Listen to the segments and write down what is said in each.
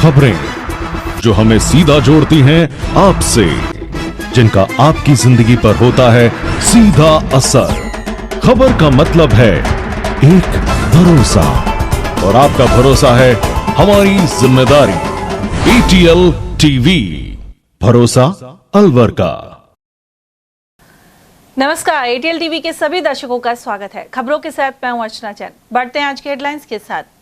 खबरें जो हमें सीधा जोड़ती हैं आपसे, जिनका आपकी जिंदगी पर होता है सीधा असर। खबर का मतलब है एक भरोसा, और आपका भरोसा है हमारी जिम्मेदारी। ATL टीवी, भरोसा अलवर का। नमस्कार, ATL टीवी के सभी दर्शकों का स्वागत है। खबरों के साथ मैं हूं अर्चना चंद। बढ़ते हैं आज के हेडलाइंस के साथ।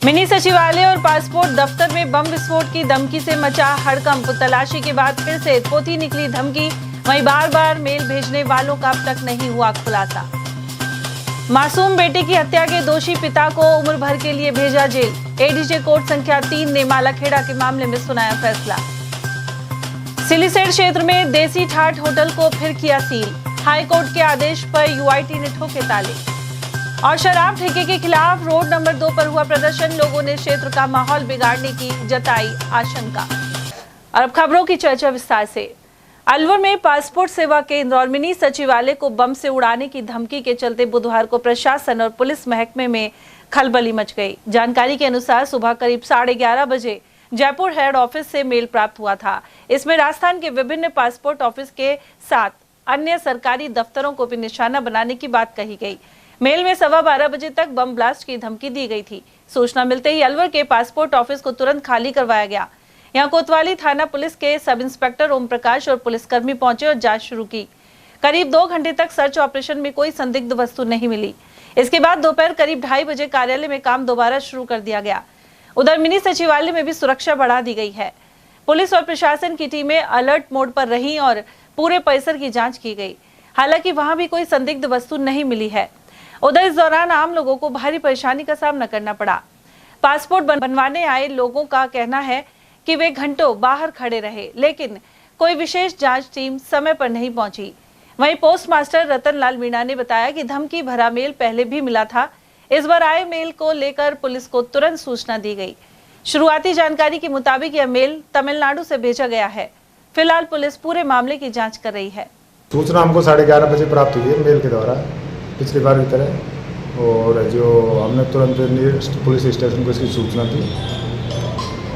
मिनी सचिवालय और पासपोर्ट दफ्तर में बम विस्फोट की धमकी से मचा हड़कंप। तलाशी के बाद फिर से पोती निकली धमकी। वहीं बार बार मेल भेजने वालों का अब तक नहीं हुआ खुलासा। मासूम बेटे की हत्या के दोषी पिता को उम्र भर के लिए भेजा जेल। ADJ कोर्ट संख्या 3 ने मालाखेड़ा के मामले में सुनाया फैसला। सिलीसेट क्षेत्र में देसी ठाठ होटल को फिर किया सील। हाई कोर्ट के आदेश पर UIT ने ठोके ताले। और शराब ठेके के खिलाफ रोड नंबर 2 पर हुआ प्रदर्शन। लोगों ने क्षेत्र का माहौल बिगाड़ने की जताई आशंका। और अब खबरों की चर्चा विस्तार से। अलवर में पासपोर्ट सेवा केंद्र और मिनी सचिवालय को बम से उड़ाने की धमकी के चलते बुधवार को प्रशासन और पुलिस महकमे में खलबली मच गई। जानकारी के अनुसार सुबह करीब 11:30 बजे जयपुर हेड ऑफिस से मेल प्राप्त हुआ था। इसमें राजस्थान के विभिन्न पासपोर्ट ऑफिस के साथ अन्य सरकारी दफ्तरों को भी निशाना बनाने की बात कही गई। मेल में 12:15 बजे तक बम ब्लास्ट की धमकी दी गई थी। सूचना मिलते ही अलवर के पासपोर्ट ऑफिस को तुरंत खाली करवाया गया। यहाँ कोतवाली थाना पुलिस के सब इंस्पेक्टर ओम प्रकाश और पुलिसकर्मी पहुंचे और जांच शुरू की। करीब 2 घंटे तक सर्च ऑपरेशन में कोई संदिग्ध वस्तु नहीं मिली। इसके बाद दोपहर करीब 2:30 बजे कार्यालय में काम दोबारा शुरू कर दिया गया। उधर मिनी सचिवालय में भी सुरक्षा बढ़ा दी गई है। पुलिस और प्रशासन की टीमें अलर्ट मोड पर रही और पूरे परिसर की जाँच की गई। हालांकि वहाँ भी कोई संदिग्ध वस्तु नहीं मिली है। उधर इस दौरान आम लोगों को भारी परेशानी का सामना करना पड़ा। पासपोर्ट बनवाने आए लोगों का कहना है कि वे घंटों बाहर खड़े रहे, लेकिन कोई विशेष जांच टीम समय पर नहीं पहुंची। वहीं पोस्ट मास्टर रतन लाल मीणा ने बताया कि धमकी भरा मेल पहले भी मिला था। इस बार आए मेल को लेकर पुलिस को तुरंत सूचना दी गई। शुरुआती जानकारी के मुताबिक यह मेल तमिलनाडु से भेजा गया है। फिलहाल पुलिस पूरे मामले की जाँच कर रही है। सूचना हमको 11:30 बजे प्राप्त हुई है मेल के द्वारा, पिछली बार की तरह। और जो हमने तुरंत नियरेस्ट पुलिस स्टेशन को इसकी सूचना दी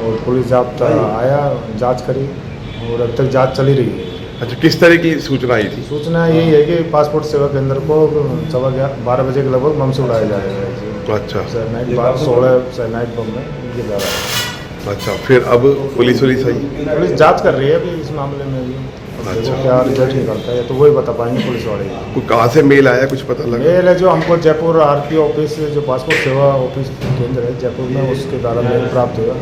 और पुलिस जाब्ता आया, जांच करी और अब तक जांच चली रही है। अच्छा, किस तरह की सूचना आई थी? सूचना यही है कि पासपोर्ट सेवा केंद्र को 12:15 बजे के लगभग बम से उड़ाया जाएगा। अच्छा, नाइट 16 नाइट बम में ये जा रहा है। अच्छा, फिर अब पुलिस आई? पुलिस जांच कर रही है अभी इस मामले में भी। अच्छा, क्या रिजल्ट निकलता है तो वही बता पाएंगे पुलिस वाले। कोई कहाँ से मेल आया, कुछ पता लगा? मेल है जो हमको जयपुर RP ऑफिस, जो पासपोर्ट सेवा ऑफिस केंद्र है जयपुर में, उसके द्वारा मेल प्राप्त हुआ।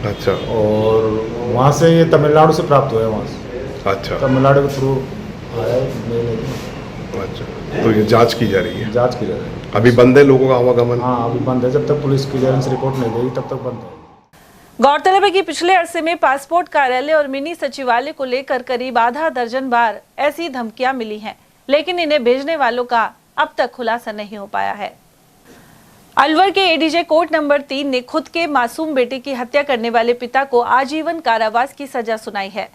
अच्छा, और वहाँ से ये तमिलनाडु से प्राप्त हुआ है। वहाँ से अच्छा, तमिलनाडु के थ्रू आया मेल। अच्छा, तो ये जांच की जा रही है? जांच की जा रही है। अभी बंद है लोगों का आवागमन? हाँ, अभी बंद है। जब तक पुलिस क्लियरेंस रिपोर्ट नहीं देगी तब तक बंद है। गौरतलब है कि पिछले अरसे में पासपोर्ट कार्यालय और मिनी सचिवालय को लेकर करीब आधा दर्जन बार ऐसी धमकियां मिली हैं, लेकिन इन्हें भेजने वालों का अब तक खुलासा नहीं हो पाया है। अलवर के ADJ कोर्ट नंबर 3 ने खुद के मासूम बेटे की हत्या करने वाले पिता को आजीवन कारावास की सजा सुनाई है।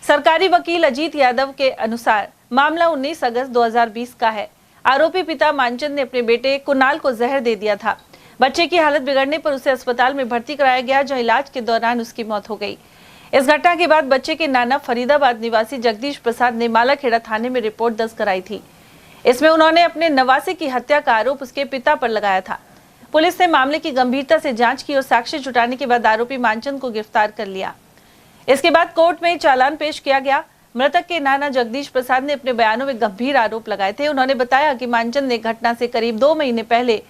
सरकारी वकील अजीत यादव के अनुसार मामला 19 अगस्त 2020 का है। आरोपी पिता मानचंद ने अपने बेटे कुणाल को जहर दे दिया था। बच्चे की हालत बिगड़ने पर उसे अस्पताल में भर्ती कराया गया, जहां इलाज के दौरान उसकी मौत हो गई। इस घटना के बाद बच्चे के नाना फरीदाबाद निवासी जगदीश प्रसाद ने मालाखेड़ा थाने में रिपोर्ट दर्ज कराई थी। इसमें उन्होंने अपने नवासे की हत्या का आरोप उसके पिता पर लगाया था। पुलिस ने मामले की गंभीरता से जांच की और साक्ष्य जुटाने के बाद आरोपी मानचंद को गिरफ्तार कर लिया। इसके बाद कोर्ट में चालान पेश किया गया। मृतक के नाना जगदीश प्रसाद ने अपने बयानों में गंभीर आरोप लगाए थे। उन्होंने बताया कि मानचंद ने घटना से करीब 2 महीने पहले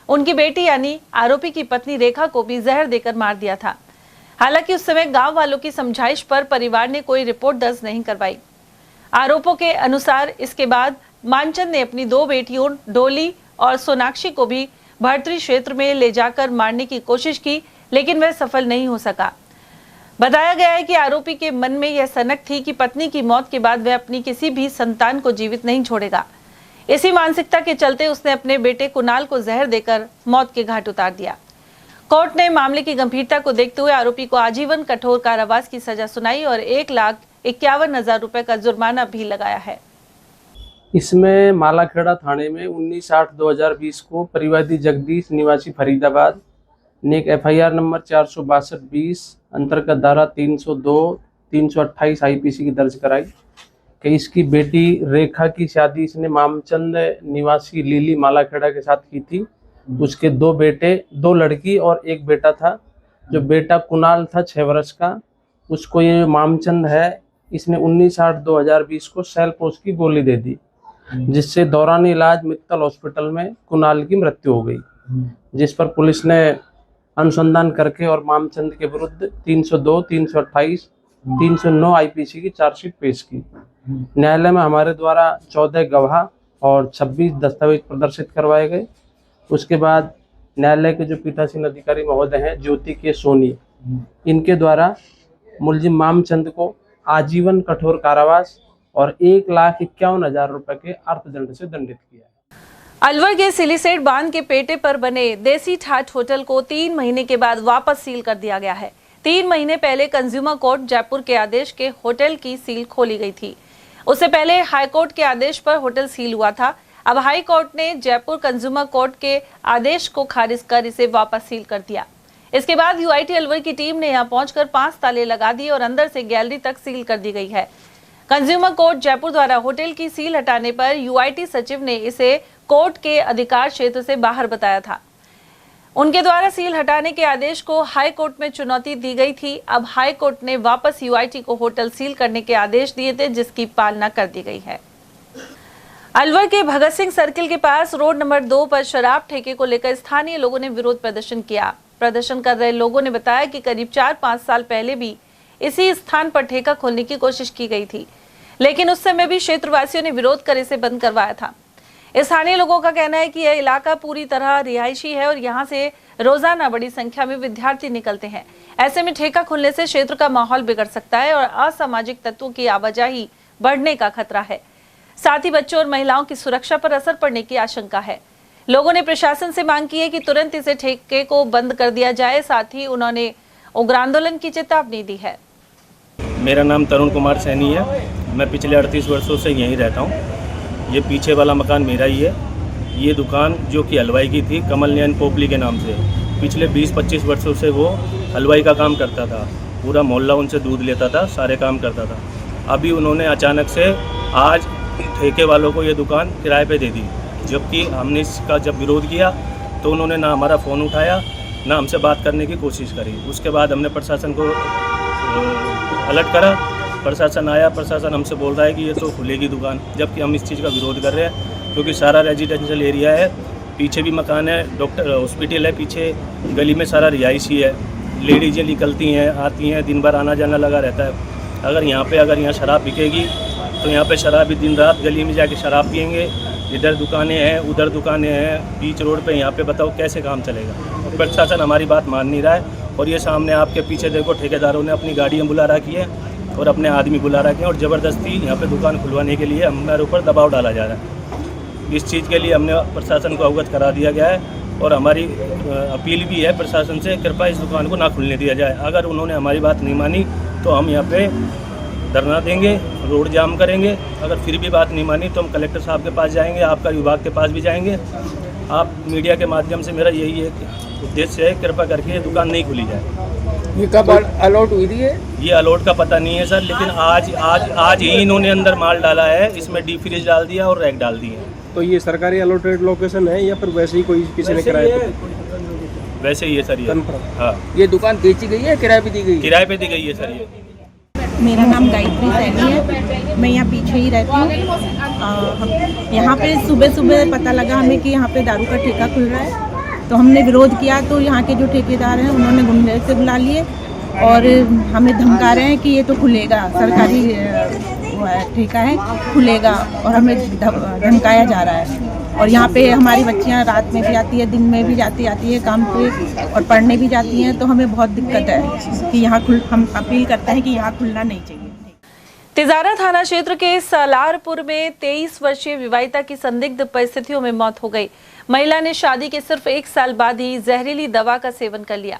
उनकी बेटी यानी आरोपी की पत्नी रेखा को भी जहर देकर मार दिया था। हालांकि उस समय गांव वालों की समझाइश पर परिवार ने कोई रिपोर्ट दर्ज नहीं करवाई। आरोपों के अनुसार इसके बाद मानचंद ने अपनी 2 बेटियों डोली और सोनाक्षी को भी भर्तरी क्षेत्र में ले जाकर मारने की कोशिश की, लेकिन वह सफल नहीं हो सका। बताया गया है कि आरोपी के मन में यह सनक थी कि पत्नी की मौत के बाद वह अपनी किसी भी संतान को जीवित नहीं छोड़ेगा। इसी मानसिकता के चलते उसने अपने बेटे कुणाल को जहर देकर मौत के घाट उतार दिया। कोर्ट ने मामले की गंभीरता को देखते हुए आरोपी को आजीवन कठोर कारावास की सजा सुनाई और 1,51,000 रुपए का जुर्माना भी लगाया है। इसमें मालाखेड़ा थाने में 19/8/2020 को परिवादी जगदीश निवासी फरीदाबाद ने एक FIR नंबर 462/20 अंतर्गत धारा 302, 328 IPC की दर्ज कराई कि इसकी बेटी रेखा की शादी इसने मामचंद निवासी लीली मालाखेड़ा के साथ की थी। उसके 2 बेटे, 2 लड़की और 1 बेटा था। जो बेटा कुणाल था 6 वर्ष का, उसको ये मामचंद है, इसने 19/8/2020 को सेलपोश की गोली दे दी, जिससे दौरान इलाज मित्तल हॉस्पिटल में कुणाल की मृत्यु हो गई, जिस पर पुलिस ने अनुसंधान करके और मामचंद के विरुद्ध 302, 328, 309 IPC की चार्जशीट पेश की। न्यायालय में हमारे द्वारा 14 गवाह और 26 दस्तावेज प्रदर्शित करवाए गए। उसके बाद न्यायालय के जो पीठासीन अधिकारी महोदय हैं ज्योति के सोनी, इनके द्वारा मुलजिम मामचंद को आजीवन कठोर कारावास और 1,51,000 रुपए के अर्थदंड से दंडित किया। अलवर के सिलीसेट बांध के पेटे पर बने देसी ठाठ होटल को 3 महीने के बाद वापस सील कर दिया गया है। 3 महीने पहले कंज्यूमर कोर्ट जयपुर के आदेश के होटल की सील खोली गई थी। उससे पहले हाईकोर्ट के आदेश पर होटल सील हुआ था। अब हाई कोर्ट ने जयपुर कंज्यूमर कोर्ट के आदेश को खारिज कर इसे वापस सील कर दिया। इसके बाद UIT अलवर की टीम ने यहां पहुंचकर 5 ताले लगा दिए और अंदर से गैलरी तक सील कर दी गई है। कंज्यूमर कोर्ट जयपुर द्वारा होटल की सील हटाने पर UIT सचिव ने इसे कोर्ट के अधिकार क्षेत्र से बाहर बताया था। उनके द्वारा सील हटाने के आदेश को हाई कोर्ट में चुनौती दी गई थी। अब हाई कोर्ट ने वापस UIT को होटल सील करने के आदेश दिए थे, जिसकी पालना कर दी गई है। अलवर के भगत सिंह सर्किल के पास रोड नंबर 2 पर शराब ठेके को लेकर स्थानीय लोगों ने विरोध प्रदर्शन किया। प्रदर्शन कर रहे लोगों ने बताया कि करीब 4-5 साल पहले भी इसी स्थान पर ठेका खोलने की कोशिश की गई थी, लेकिन उस समय भी क्षेत्रवासियों ने विरोध कर इसे बंद करवाया था। स्थानीय लोगों का कहना है कि यह इलाका पूरी तरह रिहायशी है और यहाँ से रोजाना बड़ी संख्या में विद्यार्थी निकलते हैं। ऐसे में ठेका खुलने से क्षेत्र का माहौल बिगड़ सकता है और असामाजिक तत्वों की आवाजाही बढ़ने का खतरा है। साथ ही बच्चों और महिलाओं की सुरक्षा पर असर पड़ने की आशंका है। लोगों ने प्रशासन से मांग की है कि तुरंत इसे ठेके को बंद कर दिया जाए। साथ ही उन्होंने उग्र आंदोलन की चेतावनी दी है। मेरा नाम तरुण कुमार सैनी है। मैं पिछले 38 वर्षों से यहीं रहता हूँ। ये पीछे वाला मकान मेरा ही है। ये दुकान जो कि हलवाई की थी, कमल नयन पोपली के नाम से, पिछले 20-25 वर्षों से वो हलवाई का काम करता था। पूरा मोहल्ला उनसे दूध लेता था, सारे काम करता था। अभी उन्होंने अचानक से आज ठेके वालों को ये दुकान किराए पे दे दी, जबकि हमने इसका जब विरोध किया तो उन्होंने ना हमारा फ़ोन उठाया, ना हमसे बात करने की कोशिश करी। उसके बाद हमने प्रशासन को अलर्ट करा। प्रशासन आया, प्रशासन हमसे बोल रहा है कि ये तो खुलेगी दुकान, जबकि हम इस चीज़ का विरोध कर रहे हैं, क्योंकि सारा रेजिडेंशियल एरिया है, पीछे भी मकान है, डॉक्टर हॉस्पिटल है, पीछे गली में सारा रिहायशी है। लेडीजें निकलती हैं, आती हैं, दिन भर आना जाना लगा रहता है। अगर यहाँ शराब बिकेगी तो यहाँ पे शराब भी दिन रात गली में जाके शराब पियेंगे। इधर दुकानें हैं, उधर दुकानें हैं, बीच रोड पे, यहाँ पे बताओ कैसे काम चलेगा। प्रशासन हमारी बात मान नहीं रहा है। और ये सामने आपके पीछे देखो, ठेकेदारों ने अपनी गाड़ियाँ बुला रखी है और अपने आदमी बुला रखे हैं और ज़बरदस्ती यहाँ पे दुकान खुलवाने के लिए हमारे ऊपर दबाव डाला जा रहा है। इस चीज़ के लिए हमने प्रशासन को अवगत करा दिया गया है और हमारी अपील भी है प्रशासन से, कृपया इस दुकान को ना खुलने दिया जाए। अगर उन्होंने हमारी बात नहीं मानी तो हम यहाँ पे धरना देंगे, रोड जाम करेंगे। अगर फिर भी बात नहीं मानी तो हम कलेक्टर साहब के पास जाएंगे, आपका विभाग के पास भी जाएंगे। आप मीडिया के माध्यम से मेरा यही एक उद्देश्य है, कृपया करके ये दुकान नहीं खुली जाए। ये कब अलॉट हुई थी? ये अलॉट का पता नहीं है सर, लेकिन आज ही इन्होंने अंदर माल डाला है, इसमें डीप फ्रीज डाल दिया और रैक डाल दी है। तो ये सरकारी अलॉटेड लोकेशन है या फिर वैसे ही कोई किसी ने किराए पे? वैसे ही है सर ये। हाँ, ये दुकान बेची गई है, किराए पे दी गई? किराए पे दी गई है सर ये। मेरा नाम गायत्री सैनी है, मैं यहाँ पीछे ही रहती हूँ। यहाँ पे सुबह सुबह पता लगा हमें कि यहाँ पे दारू का ठेका खुल रहा है, तो हमने विरोध किया। तो यहाँ के जो ठेकेदार हैं उन्होंने गुंडे से बुला लिए और हमें धमका रहे हैं कि ये तो खुलेगा, सरकारी ठेका है, खुलेगा, और हमें धमकाया जा रहा है। और यहाँ पे हमारी बच्चियाँ रात में भी आती है, दिन में भी आती है काम पे और पढ़ने भी जाती हैं, तो हमें बहुत दिक्कत है कि यहाँ हम अपील करते हैं कि यहाँ खुलना नहीं चाहिए। तिजारा थाना क्षेत्र के सालारपुर में 23 वर्षीय विवाहिता की संदिग्ध परिस्थितियों में मौत हो गई। महिला ने शादी के सिर्फ 1 साल बाद ही जहरीली दवा का सेवन कर लिया।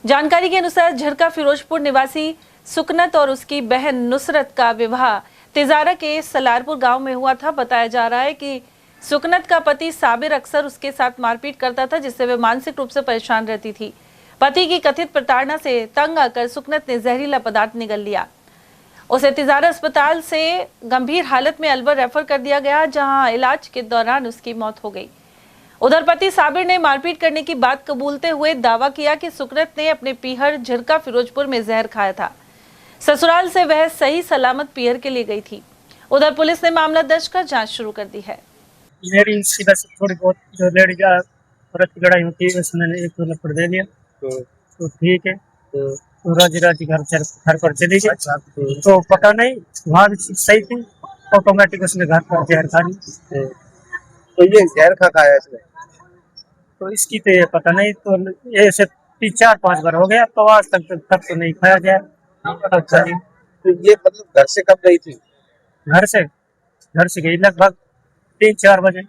जानकारी के अनुसार झरका फिरोजपुर निवासी सुकनत और उसकी बहन नुसरत का विवाह तिजारा के सलारपुर गांव में हुआ था। बताया जा रहा है कि सुकनत का पति साबिर अक्सर उसके साथ मारपीट करता था, जिससे वे मानसिक रूप से परेशान रहती थी। पति की कथित प्रताड़ना से तंग आकर सुकनत ने जहरीला पदार्थ निगल लिया। उसे तिजारा अस्पताल से गंभीर हालत में अलवर रेफर कर दिया गया, जहां इलाज के दौरान उसकी मौत हो गई। उधर पति साबिर ने मारपीट करने की बात कबूलते हुए दावा किया कि सुकनत ने अपने पीहर झिरका फिरोजपुर में जहर खाया था। ससुराल से वह सही सलामत पीहर के लिए गई थी। उधर पुलिस ने मामला दर्ज कर जांच शुरू कर दी है। मेरी सीधा से थोड़ी बहुत जो लेडी का औरत की लड़ाई होती है, उसने एक लपड़ दे दिया तो ठीक है, तो राजी घर पर चली गई। तो पता नहीं वहाँ भी सही थी, ऑटोमेटिक उसने घर पर जहर खा ली। तो ये जहर खाया इसने? तो इसकी तो ये पता नहीं, तो ऐसे 4-5 बार हो गया, तो आज तक तो नहीं खाया गया। तो ये मतलब घर से कब गई थी? घर से गई लगभग 3-4 बजे।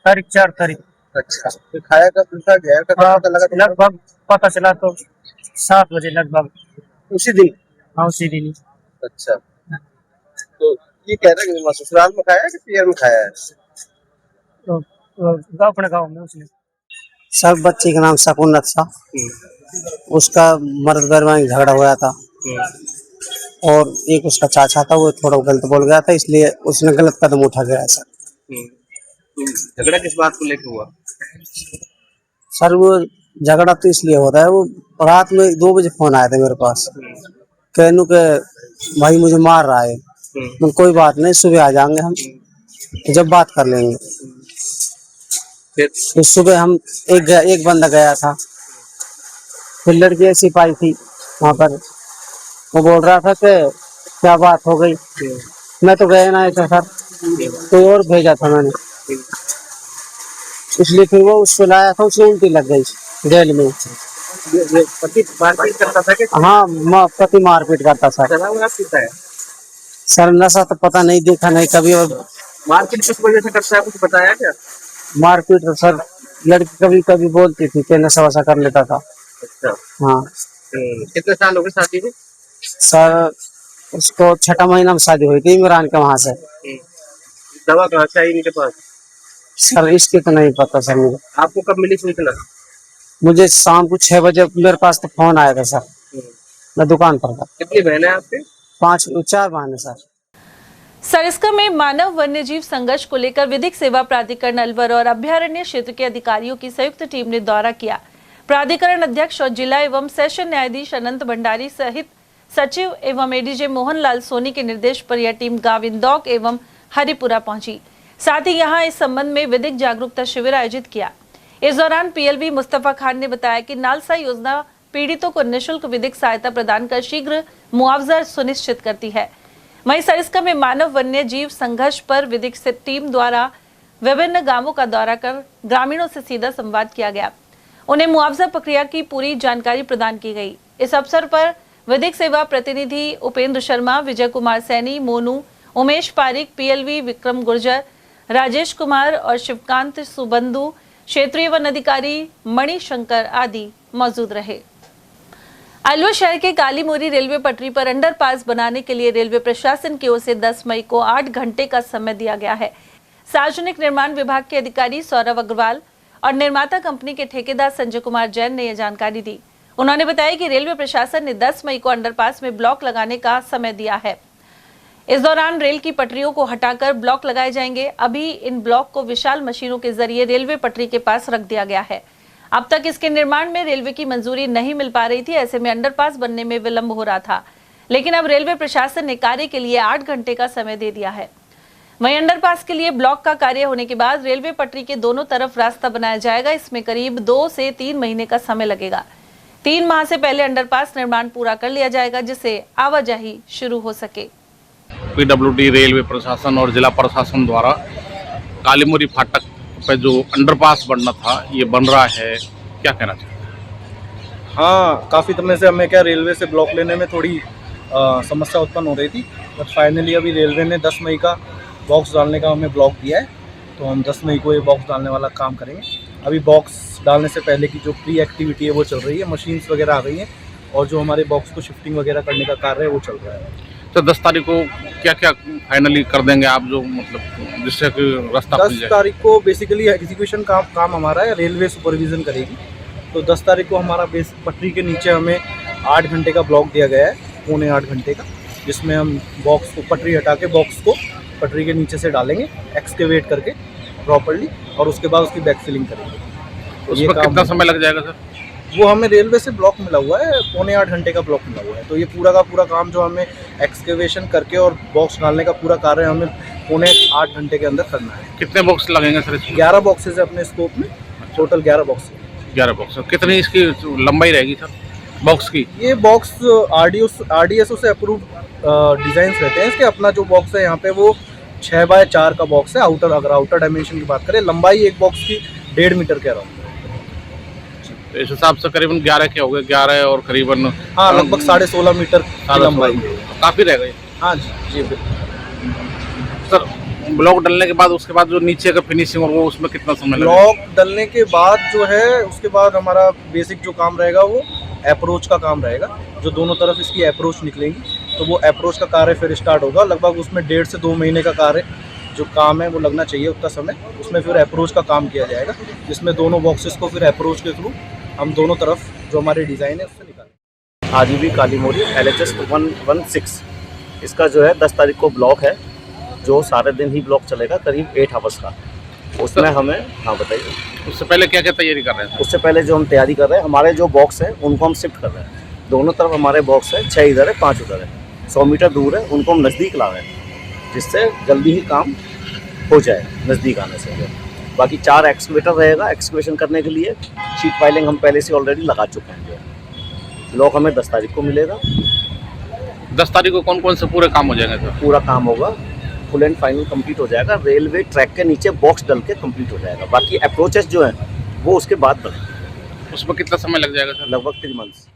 तारीख 4 तारीख। अच्छा, तो खाया कब था? जहर का पता लगा? लगभग पता चला तो 7 बजे लगभग। उसी दिन? हाँ, उसी दिन। अच्छा, तो ये कह रहा है कि ससुराल में खाया है कि पियर में खाया है? तो अपने गाँव में उसने। सब बच्चे का नाम शकुनत था, उसका मर्द बैरवानी झगड़ा हुआ था और एक उसका चाचा था, वो थोड़ा गलत बोल गया था, इसलिए उसने गलत कदम उठा गया है सर। झगड़ा किस बात को लेकर हुआ? सर वो झगड़ा तो इसलिए होता है, वो रात में 2 बजे फोन आया था मेरे पास, कहने के भाई मुझे मार रहा है। तो कोई बात नहीं, सुबह आ जाएंगे हम, जब बात कर लेंगे। फिर सुबह हम एक बंदा गया था, फिर लड़की ऐसी पाई थी वहाँ पर, वो बोल रहा था कि क्या बात हो गई। मैं तो गया ना था सर, कोई और भेजा था मैंने, इसलिए फिर वो उसको लाया था, उसको उल्टी लग गई जेल में। पति मारपीट करता था कि? हाँ, पति मारपीट करता था सर। नशा तो पता नहीं, देखा नहीं कभी। और मारपीट किस वजह से करता है, कुछ बताया क्या? मारपीट तो सर लड़की कभी कभी बोलती थी कि नशा वशा कर लेता था। अच्छा, हाँ। कितने साल हो गए शादी को? सर उसको 6ठा महीना में शादी हुई थी इमरान के वहाँ से। दवा कहाँ से आई इनके पास? सर इसकी तो नहीं पता सर मुझे। आपको कब मिली सूचना? मुझे शाम को 6 बजे मेरे पास तो फोन आया था सर, मैं दुकान पर था। कितनी बहनें हैं आपके? 4 बहनें सर। सरिस्का में मानव वन्यजीव संघर्ष को लेकर विधिक सेवा प्राधिकरण अलवर और अभ्यारण्य क्षेत्र के अधिकारियों की संयुक्त टीम ने दौरा किया। प्राधिकरण अध्यक्ष और जिला एवं सेशन न्यायाधीश अनंत भंडारी सहित सचिव एवं एडीजे मोहनलाल सोनी के निर्देश पर यह टीम गांव इंदौक एवं हरिपुरा पहुंची। साथ ही यहां इस संबंध में विधिक जागरूकता शिविर आयोजित किया। इस दौरान पीएलवी मुस्तफा खान ने बताया कि नालसा योजना पीड़ितों को निःशुल्क विधिक सहायता प्रदान कर शीघ्र मुआवजा सुनिश्चित करती है। वहीं सरिस्का में मानव वन्य जीव संघर्ष पर विधिक टीम द्वारा विभिन्न गांवों का दौरा कर ग्रामीणों से सीधा संवाद किया गया। उन्हें मुआवजा प्रक्रिया की पूरी जानकारी प्रदान की गई। इस अवसर पर विधिक सेवा प्रतिनिधि उपेंद्र शर्मा, विजय कुमार सैनी, मोनू, उमेश पारिक, पीएलवी विक्रम गुर्जर, राजेश कुमार और शिवकांत सुबंधु, क्षेत्रीय वन अधिकारी मणिशंकर आदि मौजूद रहे। अलवर शहर के कालीमोरी रेलवे पटरी पर अंडरपास बनाने के लिए रेलवे प्रशासन की ओर से 10 मई को 8 घंटे का समय दिया गया है। सार्वजनिक निर्माण विभाग के अधिकारी सौरभ अग्रवाल और निर्माता कंपनी के ठेकेदार संजय कुमार जैन ने यह जानकारी दी। उन्होंने बताया कि रेलवे प्रशासन ने 10 मई को अंडरपास में ब्लॉक लगाने का समय दिया है। इस दौरान रेल की पटरियों को हटाकर ब्लॉक लगाए जाएंगे। अभी इन ब्लॉक को विशाल मशीनों के जरिए रेलवे पटरी के पास रख दिया गया है। अब तक इसके निर्माण में रेलवे की मंजूरी नहीं मिल पा रही थी, ऐसे में अंडरपास बनने में विलंब हो रहा था, लेकिन अब रेलवे प्रशासन ने कार्य के लिए 8 घंटे का समय दे दिया है। वहीं अंडरपास के लिए ब्लॉक का कार्य होने के बाद रेलवे पटरी के दोनों तरफ रास्ता बनाया जाएगा। इसमें करीब 2 से 3 महीने का समय लगेगा। 3 माह से पहले अंडरपास निर्माण पूरा कर लिया जाएगा, जिससे आवाजाही शुरू हो सके। पीडब्ल्यूडी, रेलवे प्रशासन और जिला प्रशासन द्वारा कालीमोरी फाटक पे जो अंडरपास बनना था ये बन रहा है, क्या कहना चाहिए? हाँ, काफ़ी समय से हमें रेलवे से ब्लॉक लेने में थोड़ी समस्या उत्पन्न हो रही थी, बट फाइनली अभी रेलवे ने 10 मई का बॉक्स डालने का हमें ब्लॉक दिया है, तो हम 10 मई को ये बॉक्स डालने वाला काम करेंगे। अभी बॉक्स डालने से पहले की जो प्री एक्टिविटी है वो चल रही है, मशीन्स वगैरह आ गई हैं और जो हमारे बॉक्स को शिफ्टिंग वगैरह करने का कार्य है वो चल रहा है। तो 10 तारीख को क्या क्या फाइनली कर देंगे आप, जो मतलब जिससे कि रास्ता खुल 10 जाए? तारीख को बेसिकली एग्जीक्यूशन का काम हमारा है, रेलवे सुपरविजन करेगी। तो 10 तारीख को हमारा बेस पटरी के नीचे हमें 8 घंटे का ब्लॉक दिया गया है, पौने 8 घंटे का, जिसमें हम बॉक्स को पटरी हटा के बॉक्स को पटरी के नीचे से डालेंगे एक्सकेवेट करके प्रॉपर्ली, और उसके बाद उसकी बैक फिलिंग करेंगे। तो ये उसमें कितना समय लग जाएगा सर? वो हमें रेलवे से ब्लॉक मिला हुआ है, पौने 8 घंटे का ब्लॉक मिला हुआ है। तो ये पूरा का पूरा काम जो हमें एक्सकेवेशन करके और बॉक्स डालने का पूरा कार्य हमें पौने 8 घंटे के अंदर करना है। कितने बॉक्स लगेंगे सर इसमें? 11 बॉक्सेस है अपने स्कोप में, टोटल 11 बॉक्स। 11 बॉक्स। कितनी इसकी लंबाई रहेगी सर बॉक्स की? ये बॉक्स RDSO से अप्रूव डिज़ाइंस रहते हैं इसके। अपना जो बॉक्स है यहाँ पे वो 6 बाय 4 का बॉक्स है। अगर आउटर डायमेंशन की बात करें, लंबाई एक बॉक्स की 1.5 मीटर के अराउंड। तो इस हिसाब से करीबन 11 के हो गए, 11 और करीबन हाँ लगभग 16.5 मीटर की लंबाई है। काफ़ी रहेगा ये। हाँ जी जी सर ब्लॉक डलने के बाद उसके बाद जो नीचे का फिनिशिंग और वो उसमें कितना समय लगेगा? ब्लॉक डलने के बाद जो है उसके बाद हमारा बेसिक जो काम रहेगा वो अप्रोच का काम रहेगा। जो दोनों तरफ इसकी अप्रोच निकलेंगी तो वो अप्रोच का कार्य फिर स्टार्ट होगा। लगभग उसमें 1.5 से 2 महीने का कार्य जो काम है वो लगना चाहिए उतना समय। उसमें फिर अप्रोच का काम किया जाएगा, जिसमें दोनों बॉक्सेस को फिर अप्रोच के थ्रू हम दोनों तरफ जो हमारी डिज़ाइन है उससे निकालें। आजीवी काली मोरी LHS 116, इसका जो है 10 तारीख को ब्लॉक है, जो सारे दिन ही ब्लॉक चलेगा, करीब 8 आवर्स का। उसमें हमें, हाँ बताइए, उससे पहले क्या क्या तैयारी कर रहे हैं? उससे पहले जो हम तैयारी कर रहे हैं, हमारे जो बॉक्स है उनको हम शिफ्ट कर रहे हैं। दोनों तरफ हमारे बॉक्स है, 6 इधर है 5 उधर है, 100 मीटर दूर है, उनको हम नज़दीक ला रहे हैं, जिससे जल्दी ही काम हो जाए नज़दीक आने से। बाकी 4 एक्सकेवेटर रहेगा एक्सकेवेशन करने के लिए। शीट पाइलिंग हम पहले से ऑलरेडी लगा चुके हैं। जो ब्लॉक हमें 10 तारीख को मिलेगा। 10 तारीख को कौन कौन से पूरे काम हो जाएंगे सर? पूरा काम होगा, फुल एंड फाइनल कंप्लीट हो जाएगा। रेलवे ट्रैक के नीचे बॉक्स डल के कंप्लीट हो जाएगा। बाकी अप्रोचेस जो हैं वो उसके बाद बनेंगे। उसमें कितना समय लग जाएगा सर? लगभग 3 मंथ्स।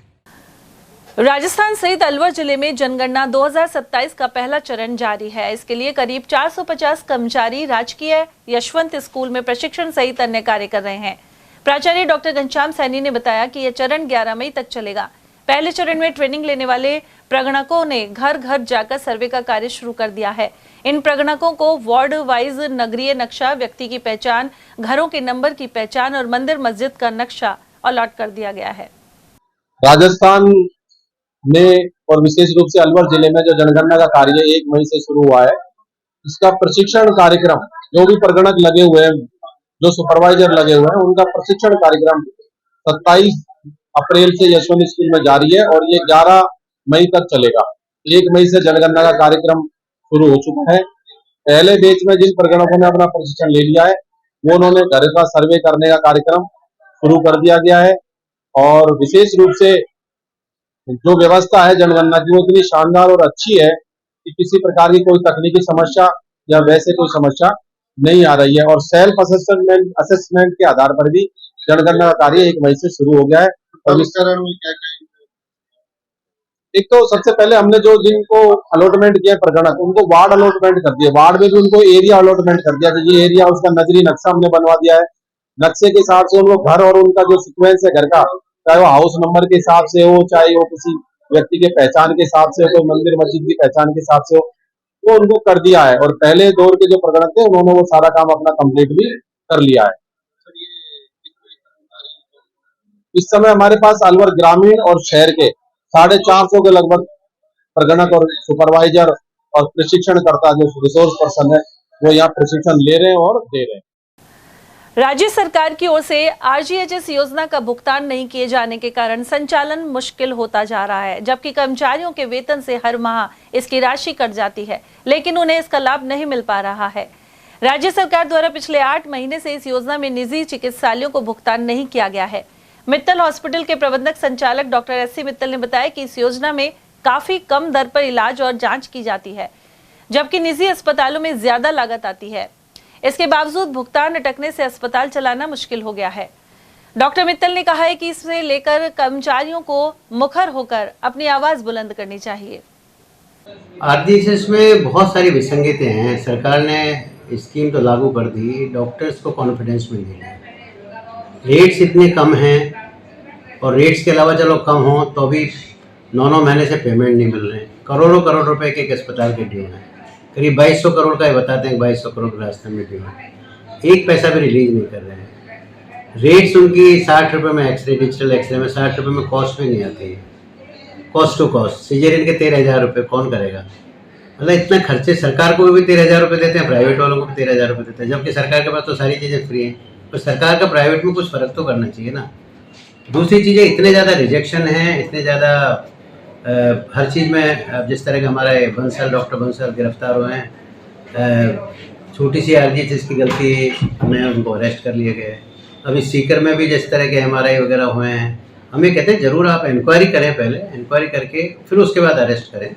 राजस्थान सहित अलवर जिले में जनगणना 2027 का पहला चरण जारी है। इसके लिए करीब 450 कर्मचारी राजकीय यशवंत स्कूल में प्रशिक्षण सहित अन्य कार्य कर रहे हैं। प्राचार्य डॉक्टर घनश्याम सैनी ने बताया कि यह चरण 11 मई तक चलेगा। पहले चरण में ट्रेनिंग लेने वाले प्रगणकों ने घर घर जाकर सर्वे का कार्य शुरू कर दिया है। इन प्रगणकों को वार्ड वाइज नगरीय नक्शा, व्यक्ति की पहचान, घरों के नंबर की पहचान और मंदिर मस्जिद का नक्शा अलॉट कर दिया गया है। राजस्थान में और विशेष रूप से अलवर जिले में जो जनगणना का कार्य 1 मई से शुरू हुआ है, इसका प्रशिक्षण कार्यक्रम, जो भी प्रगणक लगे हुए हैं, जो सुपरवाइजर लगे हुए हैं, उनका प्रशिक्षण कार्यक्रम 27 अप्रैल से यशवंत स्कूल में जारी है और ये 11 मई तक चलेगा। 1 मई से जनगणना का कार्यक्रम शुरू हो चुका है। पहले बैच में जिन प्रगणकों ने अपना प्रशिक्षण ले लिया है, वो उन्होंने घर का सर्वे करने का कार्यक्रम शुरू कर दिया गया है। और विशेष रूप से जो व्यवस्था है जनगणना की, वो इतनी शानदार और अच्छी है कि किसी प्रकार की कोई तकनीकी समस्या या वैसे कोई समस्या नहीं आ रही है। और सेल्फ असेसमेंट के आधार पर भी जनगणना का कार्य 1 मई से शुरू हो गया है। और इस चरण में क्या एक तो सबसे पहले हमने जो जिनको अलॉटमेंट किया प्रगणक, उनको वार्ड अलॉटमेंट कर दिया। वार्ड में भी उनको एरिया अलॉटमेंट कर दिया। ये एरिया, उसका नजरी नक्शा हमने बनवा दिया है। नक्शे के हिसाब से उनको घर और उनका जो सिक्वेंस है घर का, चाहे वो हाउस नंबर के हिसाब से हो, चाहे वो किसी व्यक्ति के पहचान के हिसाब से हो, कोई मंदिर मस्जिद की पहचान के हिसाब से हो, वो उनको कर दिया है। और पहले दौर के जो प्रगणक थे उन्होंने वो सारा काम अपना कंप्लीट भी कर लिया है। इस समय हमारे पास अलवर ग्रामीण और शहर के 450 के लगभग प्रगणक और सुपरवाइजर और प्रशिक्षणकर्ता जो रिसोर्स पर्सन है वो यहाँ प्रशिक्षण ले रहे हैं और दे रहे हैं। राज्य सरकार की ओर से RGHS योजना का भुगतान नहीं किए जाने के कारण संचालन मुश्किल होता जा रहा है, जबकि कर्मचारियों के वेतन से हर माह इसकी राशि कट जाती है, लेकिन उन्हें इसका लाभ नहीं मिल पा रहा है। राज्य सरकार द्वारा पिछले 8 महीने से इस योजना में निजी चिकित्सालयों को भुगतान नहीं किया गया है। मित्तल हॉस्पिटल के प्रबंधक संचालक डॉक्टर SC मित्तल ने बताया कि इस योजना में काफी कम दर पर इलाज और जांच की जाती है, जबकि निजी अस्पतालों में ज्यादा लागत आती है। इसके बावजूद भुगतान अटकने से अस्पताल चलाना मुश्किल हो गया है। डॉक्टर मित्तल ने कहा है कि इसे लेकर कर्मचारियों को मुखर होकर अपनी आवाज बुलंद करनी चाहिए। RGHS में बहुत सारी विसंगतियां हैं। सरकार ने स्कीम तो लागू कर दी, डॉक्टर्स को कॉन्फिडेंस में नहीं है। रेट्स इतने कम हैं और रेट्स के अलावा चलो कम हो तो भी 9-9 महीने से पेमेंट नहीं मिल रहे हैं। करोड़ों करोड़ रुपए के एक अस्पताल के ड्यू हैं। करीब 2200 करोड़ का ये बताते हैं, 2200 करोड़ राजस्थान में ड्यू है। एक पैसा भी रिलीज नहीं कर रहे हैं। रेट्स उनकी 60 रुपये में एक्सरे, डिजिटल एक्सरे में 60 रुपये में कॉस्ट भी नहीं आती है, कॉस्ट टू कॉस्ट। सीजरियन के 13,000 रुपये कौन करेगा? मतलब इतना खर्चे सरकार को भी 13,000 रुपये देते हैं, प्राइवेट वालों को भी 13,000 रुपये देते हैं, जबकि सरकार के पास तो सारी चीज़ें फ्री हैं। तो सरकार का प्राइवेट में कुछ फ़र्क तो करना चाहिए ना। दूसरी चीज़ें, इतने ज़्यादा रिजेक्शन हैं, इतने ज़्यादा हर चीज़ में। अब जिस तरह के हमारे बंसल, डॉक्टर बंसल गिरफ्तार हुए हैं, छोटी सी RGHS की गलती में उनको अरेस्ट कर लिए गए। अभी सीकर में भी जिस तरह के MRI वगैरह हुए हैं, हमें कहते हैं ज़रूर आप इंक्वायरी करें, पहले इंक्वायरी करके फिर उसके बाद अरेस्ट करें।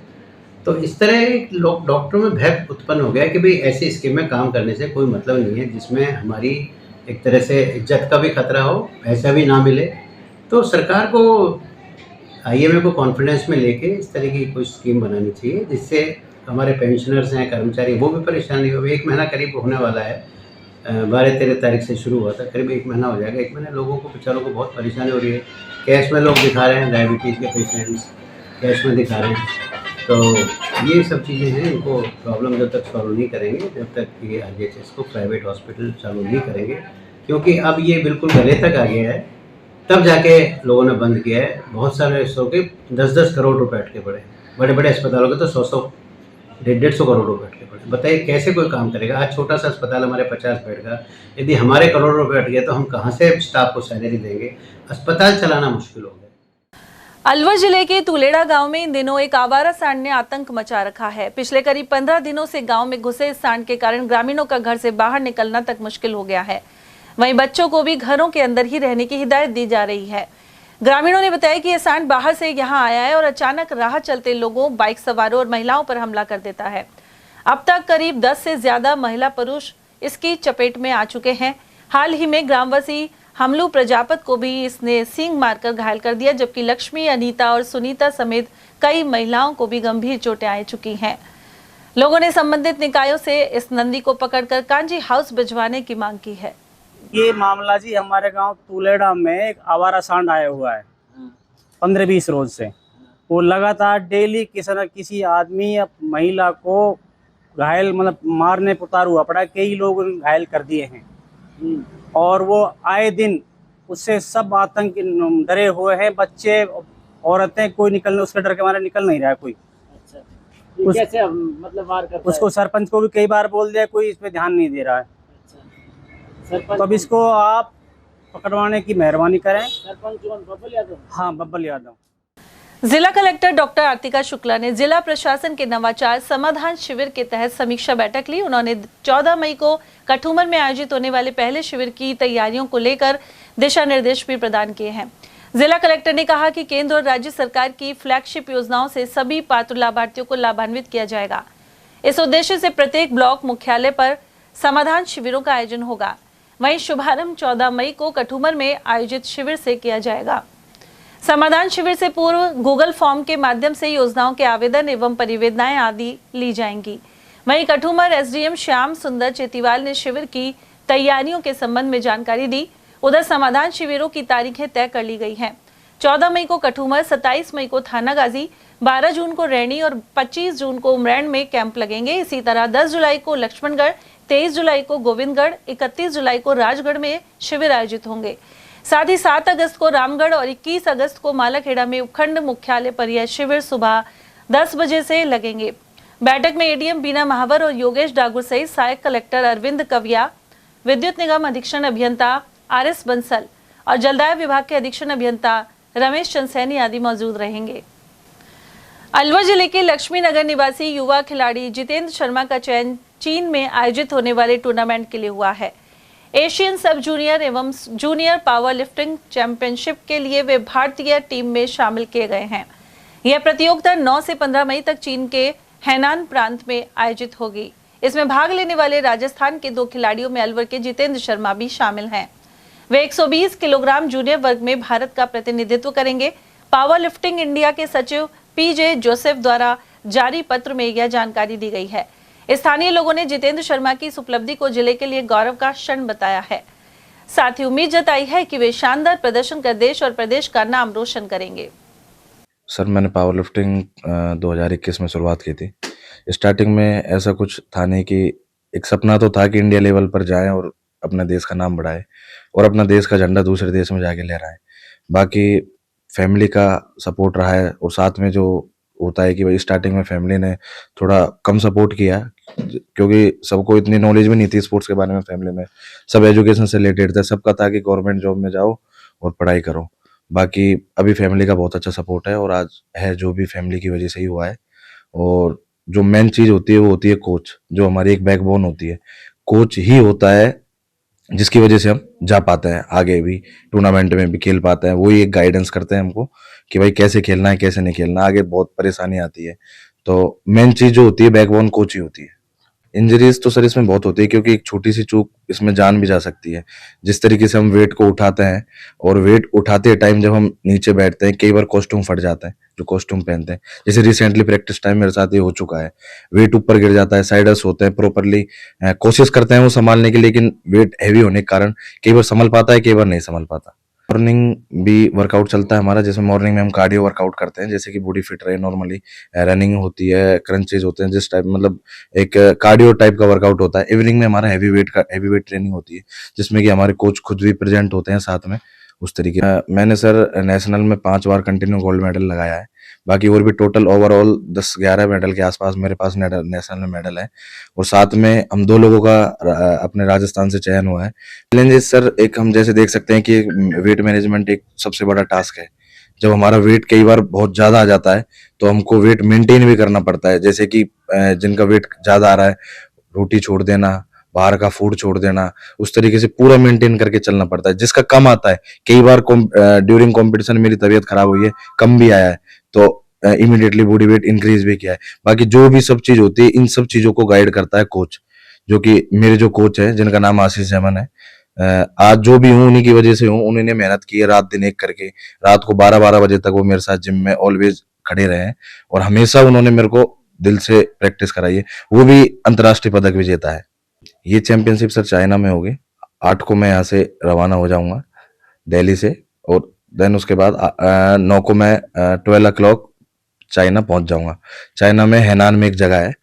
तो इस तरह लोग, डॉक्टरों में भय उत्पन्न हो गया कि भाई ऐसी स्कीम में काम करने से कोई मतलब नहीं है, जिसमें हमारी एक तरह से इज्जत का भी खतरा हो, पैसा भी ना मिले। तो सरकार को IMA को कॉन्फिडेंस में लेके इस तरह की कोई स्कीम बनानी चाहिए, जिससे हमारे पेंशनर्स हैं, कर्मचारी, वो भी परेशान नहीं हो। 1 महीना करीब होने वाला है, 12-13 तारीख से शुरू हुआ था, करीब 1 महीना हो जाएगा। 1 महीने लोगों को, बेचारों को बहुत परेशानी हो रही है। कैश में लोग दिखा रहे हैं, डायबिटीज़ के पेशेंट्स कैश में दिखा रहे हैं। तो ये सब चीज़ें हैं, इनको प्रॉब्लम जब तक सॉल्व नहीं करेंगे, जब तक ये RGHS को प्राइवेट हॉस्पिटल चालू नहीं करेंगे, क्योंकि अब ये बिल्कुल गले तक आ गया है, तब जाके लोगों ने बंद किया है। बहुत सारे शो के 10-10 करोड़ रुपए अटके पड़े, बड़े बड़े अस्पतालों के तो 100-100, 150-150 करोड़ रुपए अटके पड़े। बताइए कैसे कोई काम करेगा? आज छोटा सा अस्पताल हमारे 50 बेड का, यदि हमारे करोड़ रुपए अट गए तो हम कहाँ से स्टाफ को सैलरी देंगे? अस्पताल चलाना मुश्किल हो गया। अलवर जिले के तुलेड़ा गांव में इन दिनों एक आवारा सांड ने आतंक मचा रखा है। पिछले करीब 15 दिनों से गांव में घुसे इस सांड के कारण ग्रामीणों का घर से बाहर निकलना तक मुश्किल हो गया है। वहीं बच्चों को भी घरों के अंदर ही रहने की हिदायत दी जा रही है। ग्रामीणों ने बताया कि यह सांड बाहर से यहां आया है और अचानक राह चलते लोगों, बाइक सवारों और महिलाओं पर हमला कर देता है। अब तक करीब 10 से ज्यादा महिला पुरुष इसकी चपेट में आ चुके हैं। हाल ही में ग्रामवासी हमलू प्रजापत को भी इसने सींग मारकर घायल कर दिया, जबकि लक्ष्मी, अनीता और सुनीता समेत कई महिलाओं को भी गंभीर चोटें आ चुकी हैं। लोगों ने संबंधित निकायों से इस नंदी को पकड़कर कांजी हाउस भिजवाने की मांग की है। ये मामला जी हमारे गांव तुलेड़ा में एक आवारा सांड आया हुआ है 15-20 रोज से। वो लगातार डेली किसी न किसी आदमी या महिला को घायल, मतलब मारने पुतार हुआ पड़ा। कई लोग घायल कर दिए हैं और वो आए दिन उससे सब आतंक डरे हुए हैं। बच्चे, औरतें, कोई निकलने, उसके डर के मारे निकल नहीं रहा है कोई। कैसे मतलब वार करता उसको सरपंच को भी कई बार बोल दिया, कोई इस पे ध्यान नहीं दे रहा है। तो अब इसको आप पकड़वाने की मेहरबानी करें। सरपंच बब्बल यादव? हाँ, बब्बल यादव। जिला कलेक्टर डॉक्टर आर्तिका शुक्ला ने जिला प्रशासन के नवाचार समाधान शिविर के तहत समीक्षा बैठक ली। उन्होंने 14 मई को कठूमर में आयोजित होने वाले पहले शिविर की तैयारियों को लेकर दिशा निर्देश भी प्रदान किए हैं। जिला कलेक्टर ने कहा कि केंद्र और राज्य सरकार की फ्लैगशिप योजनाओं से सभी पात्र लाभार्थियों को लाभान्वित किया जाएगा। इस उद्देश्य से प्रत्येक ब्लॉक मुख्यालय पर समाधान शिविरों का आयोजन होगा। वहीं शुभारंभ 14 मई को कठूमर में आयोजित शिविर से किया जाएगा। समाधान शिविर से पूर्व गूगल फॉर्म के माध्यम से योजनाओं के आवेदन एवं परिवेदनाएं आदि ली जाएंगी। वहीं कठूमर SDM श्याम सुंदर चेतीवाल ने शिविर की तैयारियों के संबंध में जानकारी दी। उधर समाधान शिविरों की तारीखें तय कर ली गई हैं। 14 मई को कठूमर, 27 मई को थानागाजी, 12 जून को रैनी और 25 जून को उमरैन में कैंप लगेंगे। इसी तरह 10 जुलाई को लक्ष्मणगढ़, 23 जुलाई को गोविंदगढ़, 31 जुलाई को राजगढ़ में शिविर आयोजित होंगे। साथ ही 7 अगस्त को रामगढ़ और 21 अगस्त को मालाखेड़ा में उपखंड मुख्यालय पर यह शिविर सुबह 10 बजे से लगेंगे। बैठक में ADM बीना महावर और योगेश डागुर सहित सहायक कलेक्टर अरविंद कविया, विद्युत निगम अधीक्षण अभियंता RS बंसल और जलदाय विभाग के अधीक्षण अभियंता रमेश चंद आदि मौजूद रहेंगे। अलवर जिले के लक्ष्मी नगर निवासी युवा खिलाड़ी जितेंद्र शर्मा का चयन चीन में आयोजित होने वाले टूर्नामेंट के लिए हुआ है। एशियन सब जूनियर एवं जूनियर पावर लिफ्टिंग चैंपियनशिप के लिए वे भारतीय टीम में शामिल किए गए हैं। यह प्रतियोगिता 9 से 15 मई तक चीन के हैनान प्रांत में आयोजित होगी। इसमें भाग लेने वाले राजस्थान के 2 खिलाड़ियों में अलवर के जितेंद्र शर्मा भी शामिल हैं। वे 120 किलोग्राम जूनियर वर्ग में भारत का प्रतिनिधित्व करेंगे। पावर लिफ्टिंग इंडिया के सचिव PJ जोसेफ द्वारा जारी पत्र में यह जानकारी दी गई है। स्थानीय लोगों ने जितेंद्र शर्मा की इस उपलब्धि को जिले के लिए गौरव का क्षण बताया है। साथ ही उम्मीद जताई है कि वे शानदार प्रदर्शन कर देश और प्रदेश का नाम रोशन करेंगे। सर मैंने पावर लिफ्टिंग 2021 में शुरुआत की थी। स्टार्टिंग में ऐसा कुछ था नहीं कि एक सपना तो था कि इंडिया लेवल पर जाएं और अपने देश का नाम बढ़ाएं और अपना देश का झंडा दूसरे देश में जाके लहराएं। बाकी फैमिली का सपोर्ट रहा है और साथ में जो होता है कि भाई स्टार्टिंग में फैमिली ने थोड़ा कम सपोर्ट किया क्योंकि सबको इतनी नॉलेज भी नहीं थी स्पोर्ट्स के बारे में। फैमिली में सब एजुकेशन से रिलेटेड था, सबका था कि गवर्नमेंट जॉब में जाओ और पढ़ाई करो। बाकी अभी फैमिली का बहुत अच्छा सपोर्ट है और आज है जो भी फैमिली की वजह से ही हुआ है। और जो मेन चीज होती है वो होती है कोच, जो हमारी एक बैकबोन होती है। कोच ही होता है जिसकी वजह से हम जा पाते हैं आगे भी, टूर्नामेंट में भी खेल पाते हैं। वही एक गाइडेंस करते हैं हमको कि भाई कैसे खेलना है कैसे नहीं खेलना, आगे बहुत परेशानी आती है। तो मेन चीज जो होती है बैकबोन कोच ही होती है। इंजरीज तो सर इसमें बहुत होती है क्योंकि एक छोटी सी चूक इसमें जान भी जा सकती है। जिस तरीके से हम वेट को उठाते हैं और वेट उठाते टाइम जब हम नीचे बैठते हैं कई बार कॉस्ट्यूम फट जाता है, जो कॉस्ट्यूम पहनते हैं। जैसे रिसेंटली प्रैक्टिस टाइम मेरे साथ ये हो चुका है, वेट ऊपर गिर जाता है, साइडर्स होते हैं, प्रॉपरली कोशिश करते हैं वो संभालने की, लेकिन वेट हैवी होने के कारण कई बार संभल पाता है कई बार नहीं संभल पाता। मॉर्निंग भी वर्कआउट चलता है हमारा, जिसमें मॉर्निंग में हम कार्डियो वर्कआउट करते हैं जैसे कि बॉडी फिट रहे। नॉर्मली रनिंग होती है, क्रंचेज होते हैं, जिस टाइप मतलब एक कार्डियो टाइप का वर्कआउट होता है। इवनिंग में हमारा हैवी वेट ट्रेनिंग होती है जिसमें कि हमारे कोच खुद भी प्रेजेंट होते हैं साथ में। उस तरीके मैंने सर नेशनल में 5 बार कंटिन्यू गोल्ड मेडल लगाया है। बाकी और भी टोटल ओवरऑल 10-11 मेडल के आसपास मेरे पास नेशनल में मेडल है। और साथ में हम 2 लोगों का अपने राजस्थान से चयन हुआ है। चैलेंजेस सर एक हम जैसे देख सकते हैं कि वेट मैनेजमेंट एक सबसे बड़ा टास्क है। जब हमारा वेट कई बार बहुत ज्यादा आ जाता है तो हमको वेट मेंटेन भी करना पड़ता है। जैसे कि जिनका वेट ज्यादा आ रहा है रोटी छोड़ देना, बाहर का फूड छोड़ देना, उस तरीके से पूरा मेंटेन करके चलना पड़ता है। जिसका कम आता है, कई बार ड्यूरिंग कंपटीशन मेरी तबीयत खराब हुई है, कम भी आया है तो इमीडिएटली बॉडी वेट इंक्रीज भी किया है। बाकी जो भी सब चीज होती है इन सब चीजों को गाइड करता है कोच, जो कि मेरे जो कोच है जिनका नाम आशीष जैमन है। आज जो भी हूँ उन्हीं की वजह से हूँ। उन्होंने मेहनत की है रात दिन एक करके, रात को 12-12 बजे तक वो मेरे साथ जिम में ऑलवेज खड़े रहे हैं और हमेशा उन्होंने मेरे को दिल से प्रैक्टिस कराई है। वो भी अंतर्राष्ट्रीय पदक विजेता है। ये चैंपियनशिप सर चाइना में होगी। 8 को मैं यहाँ से रवाना हो जाऊंगा दिल्ली से और देन उसके बाद 9 को मैं 12 o'clock चाइना पहुंच जाऊंगा। चाइना में हैनान में एक जगह है,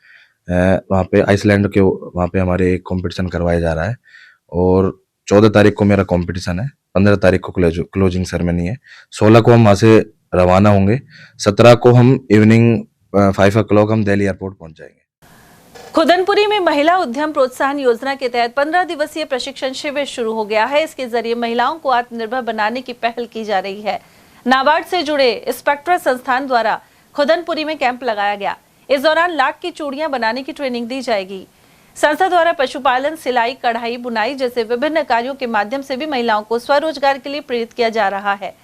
वहाँ पे आइसलैंड के वहाँ पे हमारे एक कंपटीशन करवाया जा रहा है। और 14 तारीख को मेरा कंपटीशन है, 15 तारीख को क्लोजिंग सेरेमनी है, 16 को हम वहाँ से रवाना होंगे, 17 को हम इवनिंग 5 o'clock हम दिल्ली एयरपोर्ट पहुंच जाएंगे। खुदनपुरी में महिला उद्यम प्रोत्साहन योजना के तहत 15 दिवसीय प्रशिक्षण शिविर शुरू हो गया है। इसके जरिए महिलाओं को आत्मनिर्भर बनाने की पहल की जा रही है। नाबार्ड से जुड़े स्पेक्ट्रा संस्थान द्वारा खुदनपुरी में कैंप लगाया गया। इस दौरान लाख की चूड़ियां बनाने की ट्रेनिंग दी जाएगी। संस्था द्वारा पशुपालन, सिलाई, कढ़ाई, बुनाई जैसे विभिन्न कार्यों के माध्यम से भी महिलाओं को स्वरोजगार के लिए प्रेरित किया जा रहा है।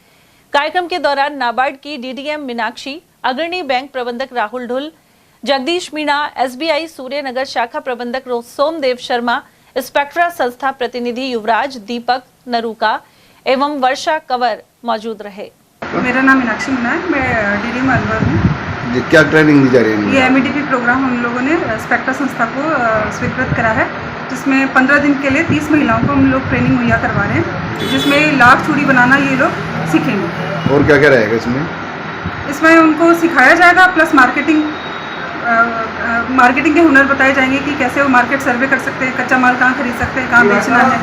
कार्यक्रम के दौरान नाबार्ड की डीडीएम मीनाक्षी, अग्रणी बैंक प्रबंधक राहुल ढुल, जगदीश मीणा, एसबीआई सूर्यनगर शाखा प्रबंधक सोमदेव शर्मा, स्पेक्ट्रा संस्था प्रतिनिधि युवराज, दीपक नरूका एवं वर्षा कंवर मौजूद रहे। मेरा नाम मीनाक्षी मीणा है, मैं डीडीएम अलवर हूँ। क्या ट्रेनिंग दी जा रही है? ये एमईडीपी प्रोग्राम हम लोगों ने स्पेक्ट्रा संस्था को स्वीकृत करा है, जिसमें 15 दिन के लिए 30 महिलाओं को हम लोग ट्रेनिंग मुहैया करवा रहे हैं, जिसमें लाख चूड़ी बनाना ये लोग सीखेंगे। और क्या क्या रहेगा इसमें? इसमें उनको सिखाया जाएगा, प्लस मार्केटिंग के हुनर बताए जाएंगे कि कैसे वो मार्केट सर्वे कर सकते हैं, कच्चा माल कहाँ खरीद सकते हैं, कहाँ बेचना है,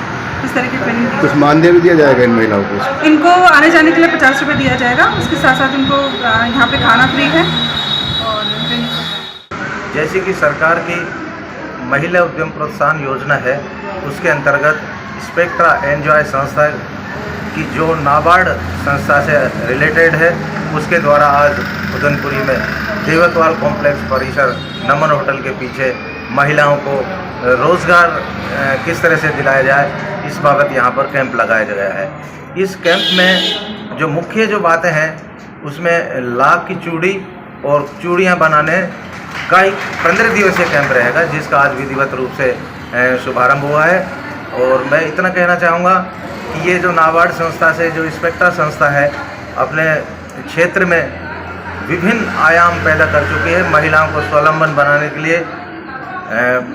इस तरह की ट्रेनिंग। कुछ मानदेय भी दिया जाएगा इन महिलाओं को? इनको आने जाने के लिए 50 रुपये दिया जाएगा। उसके साथ साथ इनको यहाँ पे खाना फ्री है। और जैसे कि सरकार की महिला उद्यम प्रोत्साहन योजना है, उसके अंतर्गत स्पेक्ट्रा एंजॉय संस्था की जो नाबार्ड संस्था से रिलेटेड है, उसके द्वारा आज खुदनपुरी में देवतवाल कॉम्प्लेक्स परिसर नमन होटल के पीछे महिलाओं को रोज़गार किस तरह से दिलाया जाए, इस बाबत यहाँ पर कैंप लगाया गया है। इस कैंप में जो मुख्य जो बातें हैं उसमें लाख की चूड़ी और चूड़ियाँ बनाने का एक 15 दिवसीय कैंप रहेगा, जिसका आज विधिवत रूप से शुभारंभ हुआ है। और मैं इतना कहना चाहूँगा कि ये जो नाबार्ड संस्था से जो स्पेक्ट्रा संस्था है, अपने क्षेत्र में विभिन्न आयाम पैदा कर चुकी है। महिलाओं को स्वावलंबन बनाने के लिए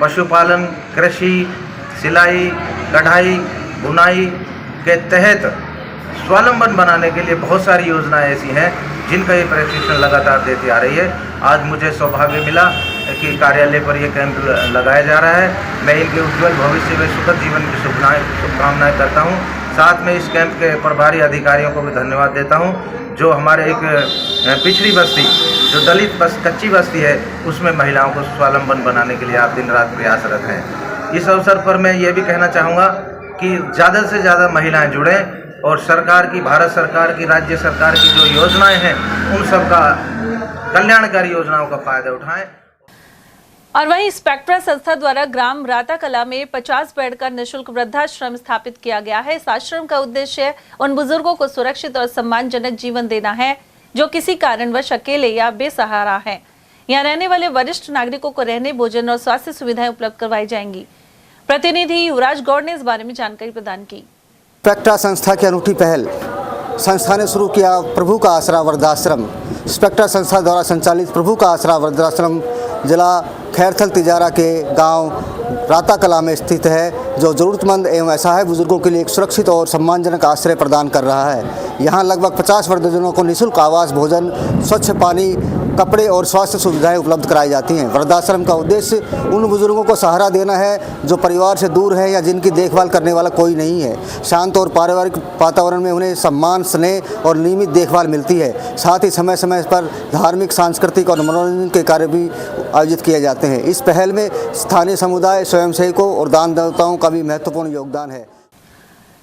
पशुपालन, कृषि, सिलाई, कढ़ाई, बुनाई के तहत स्वावलंबन बनाने के लिए बहुत सारी योजनाएं ऐसी हैं जिनका ये प्रशिक्षण लगातार देती आ रही है। आज मुझे सौभाग्य मिला कि कार्यालय पर ये कैंप लगाया जा रहा है। मैं इनके उज्ज्वल भविष्य में सुखद जीवन की शुभकामनाएं करता हूँ। साथ में इस कैंप के प्रभारी अधिकारियों को भी धन्यवाद देता हूँ, जो हमारे एक पिछड़ी बस्ती, जो दलित कच्ची बस्ती है, उसमें महिलाओं को स्वावलंबन बनाने के लिए आप दिन रात प्रयासरत हैं। इस अवसर पर मैं ये भी कहना चाहूँगा कि ज़्यादा से ज़्यादा महिलाएं जुड़ें और सरकार की, भारत सरकार की, राज्य सरकार की जो योजनाएं हैं, उन सब का कल्याणकारी योजनाओं का फायदा उठाएं। और वहीं स्पेक्ट्रा संस्था द्वारा ग्राम राता कला में 50 बेड का निःशुल्क वृद्धाश्रम स्थापित किया गया है। इस आश्रम का उद्देश्य उन बुजुर्गों को सुरक्षित और सम्मानजनक जीवन देना है जो किसी कारणवश अकेले या बेसहारा हैं। यहाँ रहने वाले वरिष्ठ नागरिकों को रहने, भोजन और स्वास्थ्य सुविधाएं उपलब्ध करवाई जाएंगी। प्रतिनिधि युवराज गौड़ ने इस बारे में जानकारी प्रदान की। स्पेक्ट्रा संस्था की अनूठी पहल, संस्था ने शुरू किया प्रभु का आसरा वृद्धाश्रम। स्पेक्ट्रा संस्था द्वारा संचालित प्रभु का आसरा वृद्धाश्रम जिला खैरथल तिजारा के गांव राता कला में स्थित है, जो ज़रूरतमंद एवं असहाय बुजुर्गों के लिए एक सुरक्षित और सम्मानजनक आश्रय प्रदान कर रहा है। यहाँ लगभग 50 वृद्धजनों को निःशुल्क आवास, भोजन, स्वच्छ पानी, कपड़े और स्वास्थ्य सुविधाएं उपलब्ध कराई जाती हैं। वृद्धाश्रम का उद्देश्य उन बुजुर्गों को सहारा देना है जो परिवार से दूर हैं या जिनकी देखभाल करने वाला कोई नहीं है। शांत और पारिवारिक वातावरण में उन्हें सम्मान, स्नेह और नियमित देखभाल मिलती है। साथ ही समय समय पर धार्मिक, सांस्कृतिक और मनोरंजन के कार्य भी आयोजित किए जाते हैं। इस पहल में स्थानीय समुदाय, स्वयंसेवकों और दानदाताओं का भी महत्वपूर्ण योगदान है।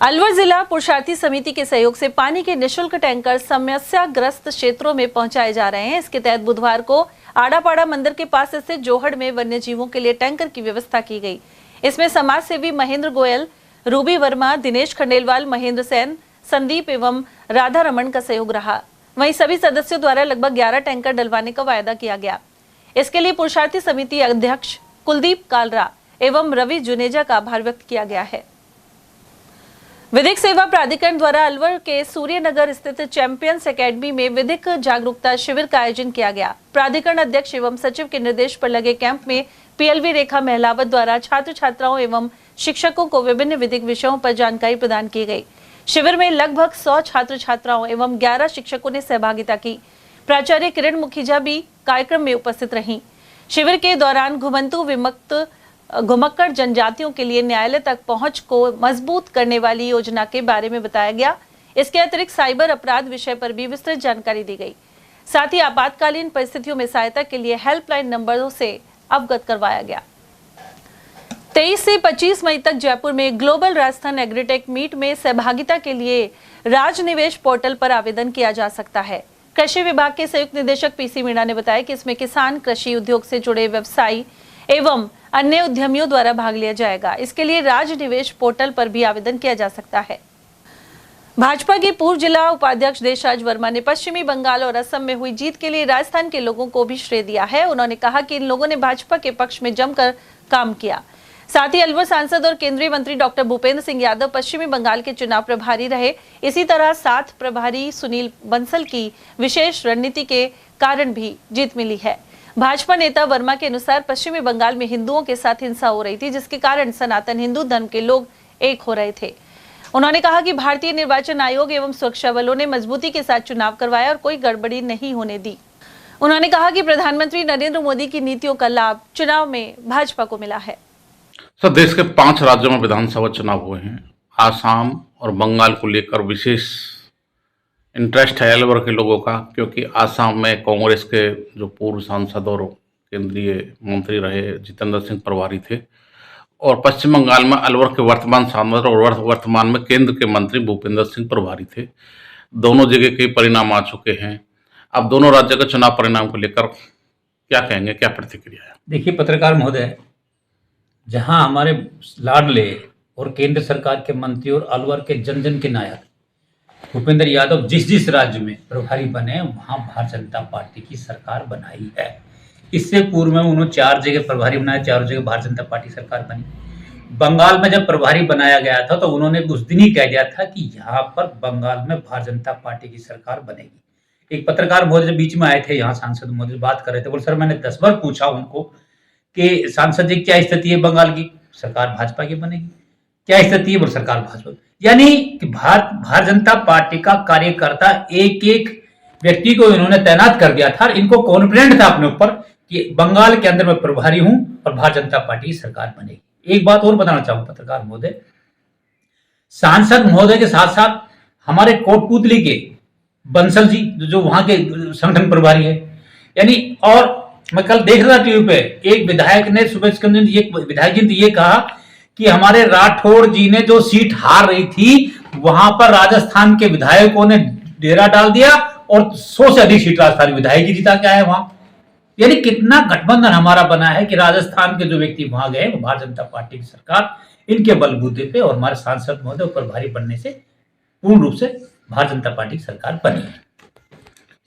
अलवर जिला पुरुषार्थी समिति के सहयोग से पानी के निःशुल्क टैंकर समस्याग्रस्त क्षेत्रों में पहुंचाए जा रहे हैं। इसके तहत बुधवार को आड़ापाड़ा मंदिर के पास स्थित जोहड़ में वन्य जीवों के लिए टैंकर की व्यवस्था की गई। इसमें समाज सेवी महेंद्र गोयल, रूबी वर्मा, दिनेश खंडेलवाल, महेंद्र सेन, संदीप एवं राधा रमन का सहयोग रहा। वहीं सभी सदस्यों द्वारा लगभग 11 टैंकर डलवाने का वायदा किया गया। इसके लिए पुरुषार्थी समिति अध्यक्ष कुलदीप कालरा एवं रवि जुनेजा का आभार व्यक्त किया गया है। विधिक सेवा प्राधिकरण द्वारा अलवर के सूर्यनगर स्थित चैंपियंस एकेडमी में विधिक जागरूकता शिविर का आयोजन किया गया। प्राधिकरण अध्यक्ष एवं सचिव के निर्देश पर लगे कैंप में पीएलवी रेखा महलावत द्वारा छात्र छात्राओं एवं शिक्षकों को विभिन्न विधिक विषयों पर जानकारी प्रदान की गई। शिविर में लगभग 100 छात्र छात्राओं एवं 11 शिक्षकों ने सहभागिता की। प्राचार्य किरण मुखीजा भी कार्यक्रम में उपस्थित रहीं। शिविर के दौरान घुमक्कड़ जनजातियों के लिए न्यायालय तक पहुंच को मजबूत करने वाली योजना के बारे में बताया गया। इसके अतिरिक्त साइबर अपराध विषय पर भी विस्तृत जानकारी दी गई। साथ ही आपातकालीन परिस्थितियों में सहायता के लिए हेल्पलाइन नंबरों से अवगत करवाया गया। 23 से 25 मई तक जयपुर में ग्लोबल राजस्थान एग्रीटेक मीट में सहभागिता के लिए राजनिवेश पोर्टल पर आवेदन किया जा सकता है। कृषि विभाग के संयुक्त निदेशक पीसी मीणा ने बताया कि इसमें किसान, कृषि उद्योग से जुड़े व्यवसायी एवं अन्य उद्यमियों द्वारा भाग लिया जाएगा। इसके लिए राजनिवेश पोर्टल पर भी आवेदन किया जा सकता है। भाजपा के पूर्व जिला उपाध्यक्ष देशराज वर्मा ने पश्चिमी बंगाल और असम में हुई जीत के लिए राजस्थान के लोगों को भी श्रेय दिया है। उन्होंने कहा कि इन लोगों ने भाजपा के पक्ष में जमकर काम किया। साथ ही अलवर सांसद और केंद्रीय मंत्री डॉक्टर भूपेंद्र सिंह यादव पश्चिमी बंगाल के चुनाव प्रभारी रहे। इसी तरह 7 प्रभारी सुनील बंसल की विशेष रणनीति के कारण भी जीत मिली है। भाजपा नेता वर्मा के अनुसार पश्चिमी बंगाल में हिंदुओं के साथ हिंसा हो रही थी, जिसके कारण सनातन हिंदू धर्म के लोग एक हो रहे थे। उन्होंने कहा कि भारतीय निर्वाचन आयोग एवं सुरक्षा बलों ने मजबूती के साथ चुनाव करवाया और कोई गड़बड़ी नहीं होने दी। उन्होंने कहा कि प्रधानमंत्री नरेंद्र मोदी की नीतियों का लाभ चुनाव में भाजपा को मिला है। सर, देश के 5 राज्यों में विधानसभा चुनाव हुए हैं। आसाम और बंगाल को लेकर विशेष इंटरेस्ट है अलवर के लोगों का, क्योंकि आसाम में कांग्रेस के जो पूर्व सांसद और केंद्रीय मंत्री रहे जितेंद्र सिंह प्रभारी थे, और पश्चिम बंगाल में अलवर के वर्तमान सांसद और वर्तमान में केंद्र के मंत्री भूपेंद्र सिंह प्रभारी थे। दोनों जगह के परिणाम आ चुके हैं। अब दोनों राज्यों के चुनाव परिणाम को लेकर क्या कहेंगे, क्या प्रतिक्रिया है? देखिए पत्रकार महोदय, जहां हमारे लाडले और केंद्र सरकार के मंत्री और अलवर के जन जन के नायक भूपेंद्र यादव जिस राज्य में प्रभारी बने, वहां भारतीय जनता पार्टी की सरकार बनाई है। इससे पूर्व में उन्होंने 4 जगह प्रभारी बनाए, 4 जगह भारतीय जनता पार्टी सरकार बनी। बंगाल में जब प्रभारी बनाया गया था तो उन्होंने उस दिन ही कह दिया था कि यहाँ पर बंगाल में भारतीय जनता पार्टी की सरकार बनेगी। एक पत्रकार महोदय जब बीच में आए थे, यहाँ सांसद महोदय बात कर रहे थे, बोले सर मैंने 10 बार पूछा उनको कि सांसद जी क्या स्थिति है बंगाल की, सरकार भाजपा की बनेगी। क्या स्थिति है, बोले सरकार भाजपा। यानी कि भारतीय जनता पार्टी का कार्यकर्ता एक एक व्यक्ति को इन्होंने तैनात कर दिया था। इनको कॉन्फिडेंट था अपने ऊपर कि बंगाल के अंदर मैं प्रभारी हूं और भारतीय जनता पार्टी की सरकार बनेगी। एक बात और बताना चाहूंगा पत्रकार महोदय, सांसद महोदय के साथ साथ हमारे कोटपुतली के बंसल जी जो वहां के संगठन प्रभारी है, यानी, और मैं कल देख रहा था टीवी पे, एक विधायक ने विधायक जी ने ये कहा कि हमारे राठौड़ जी ने जो सीट हार रही थी वहां पर राजस्थान के विधायकों ने डेरा डाल दिया और 100 से अधिक सीट राजस्थान विधायक जीता के आए वहां। यानी कितना गठबंधन हमारा बना है कि राजस्थान के जो व्यक्ति वहां गए वो भारतीय जनता पार्टी की सरकार इनके बलबूते पे और हमारे सांसद महोदय प्रभारी बनने से पूर्ण रूप से भारतीय जनता पार्टी की सरकार बनी है।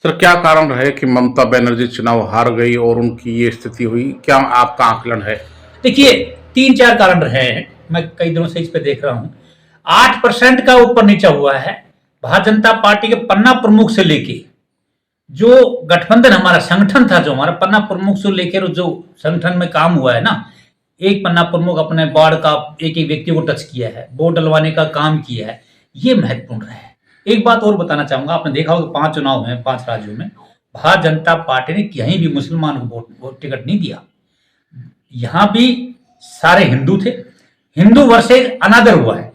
सर, क्या कारण रहे कि ममता बनर्जी चुनाव हार गई और उनकी ये स्थिति हुई? क्या आपका आकलन है? देखिए, 3-4 कारण रहे हैं, मैं कई दिनों से इस पे देख रहा हूं। 8% का ऊपर नीचा हुआ है। भारतीय जनता पार्टी के पन्ना प्रमुख से लेके जो गठबंधन हमारा संगठन था, जो हमारा पन्ना प्रमुख से लेकर जो संगठन में काम हुआ है ना, एक पन्ना प्रमुख अपने वार्ड का एक व्यक्ति को टच किया है, वोट डलवाने का काम किया है, ये महत्वपूर्ण रहा है। एक बात और बताना चाहूंगा, आपने देखा होगा 5 चुनाव हैं 5 राज्यों में, भारतीय जनता पार्टी ने कहीं भी मुसलमान को वोट टिकट नहीं दिया। यहां भी सारे हिंदू थे, हिंदू वर्सेज अनादर हुआ है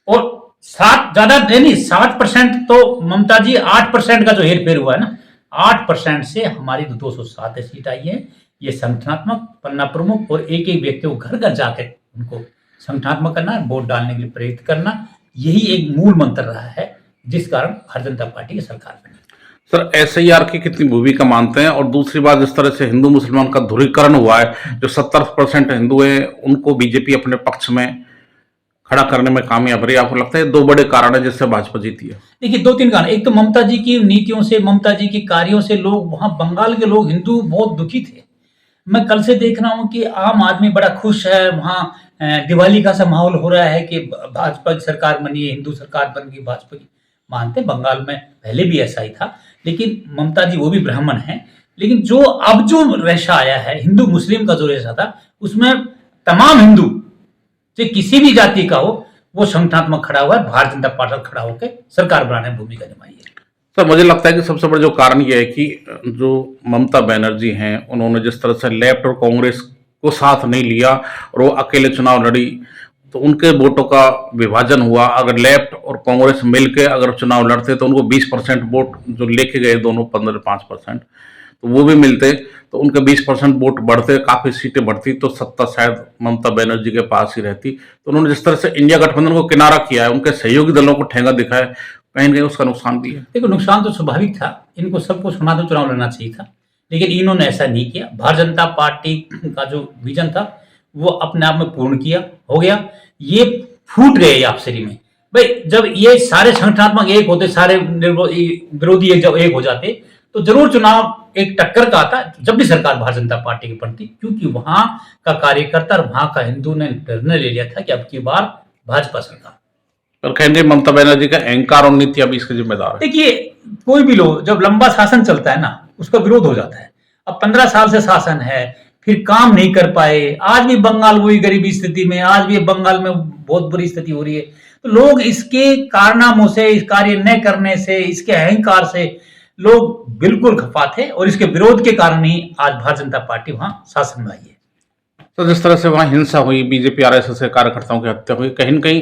और 7% तो ममता जी 8% का जो हेरफेर हुआ है ना, 8% से हमारी 207 सीट आई है। ये संगठनात्मक पन्ना प्रमुख और एक एक व्यक्ति को घर घर जाकर उनको संगठनात्मक करना, वोट डालने के लिए प्रेरित करना, यही एक मूल मंत्र रहा है जिस कारण भारतीय जनता पार्टी की सरकार बनी। सर, SIR की कितनी भूमिका मानते हैं? और दूसरी बात, जिस तरह से हिंदू मुसलमान का ध्रुवीकरण हुआ है, जो 70% हिंदू हैं उनको बीजेपी अपने पक्ष में खड़ा करने में कामयाब रही, आपको लगता है 2 बड़े कारण है जिससे भाजपा जीती है? देखिए, 2-3 कारण। एक तो ममता जी की नीतियों से, ममता जी के कार्यों से लोग वहां बंगाल के लोग हिंदू बहुत दुखी थे। मैं कल से देख रहा हूं कि आम आदमी बड़ा खुश है, वहां दिवाली का सा माहौल हो रहा है कि भाजपा की सरकार बनी है, हिंदू सरकार बन गई भाजपा की। मानते बंगाल में पहले भी ऐसा ही था, लेकिन ममता जी वो भी ब्राह्मण है, लेकिन जो अब जो रेशा आया है हिंदू मुस्लिम का जो रेशा था, उसमें तमाम हिंदू चाहे किसी भी जाति का हो वो संगठनात्मक खड़ा हुआ है, भारतीय जनता पार्टी खड़ा होकर सरकार बनाने में भूमिका निभाई है। सर, मुझे लगता है कि सबसे बड़ा जो कारण ये है कि जो ममता बनर्जी हैं उन्होंने जिस तरह से लेफ्ट और कांग्रेस को साथ नहीं लिया और वो अकेले चुनाव लड़ी, तो उनके वोटों का विभाजन हुआ। अगर लेफ्ट और कांग्रेस मिलकर अगर चुनाव लड़ते तो उनको 20% वोट जो लेके गए दोनों 15-5%, तो वो भी मिलते तो उनके 20% वोट बढ़ते, काफ़ी सीटें बढ़ती, तो सत्ता शायद ममता बनर्जी के पास ही रहती। तो उन्होंने जिस तरह से इंडिया गठबंधन को किनारा किया है, उनके सहयोगी दलों को ठेंगा दिखाया, कहीं न कहीं उसका नुकसान भी है। देखो, नुकसान तो स्वाभाविक था, इनको सबको सुना तो चुनाव लड़ना चाहिए था, लेकिन इन्होंने ऐसा नहीं किया। भारतीय जनता पार्टी का जो विजन था वो अपने आप में पूर्ण किया, हो गया। ये फूट गए आपसरी में। भाई, जब ये सारे संगठनात्मक एक होते, सारे विरोधी जब एक हो जाते, तो जरूर चुनाव एक टक्कर का आता जब भी सरकार भारतीय जनता पार्टी की बनती, क्योंकि वहां का कार्यकर्ता और वहां का हिंदू ने निर्णय ले लिया था कि अब की बार भाजपा सरकार। पर कहेंगे ममता बनर्जी का अहंकार और नीति अभी इसके जिम्मेदार है। देखिए, कोई भी लोग जब लंबा शासन चलता है ना, उसका विरोध हो जाता है। अब 15 साल से शासन है, फिर काम नहीं कर पाए, आज भी बंगाल वही गरीबी स्थिति में, आज भी बंगाल में बहुत बुरी स्थिति हो रही है, तो लोग इसके कारनामों से, इस कार्य न करने से, इसके अहंकार से लोग बिल्कुल खफा थे और इसके विरोध के कारण ही आज भारतीय जनता पार्टी वहां शासन में आई है। तो जिस तरह से वहाँ हिंसा हुई, बीजेपी RSS के कार्यकर्ताओं की हत्या हुई, कहीं न कहीं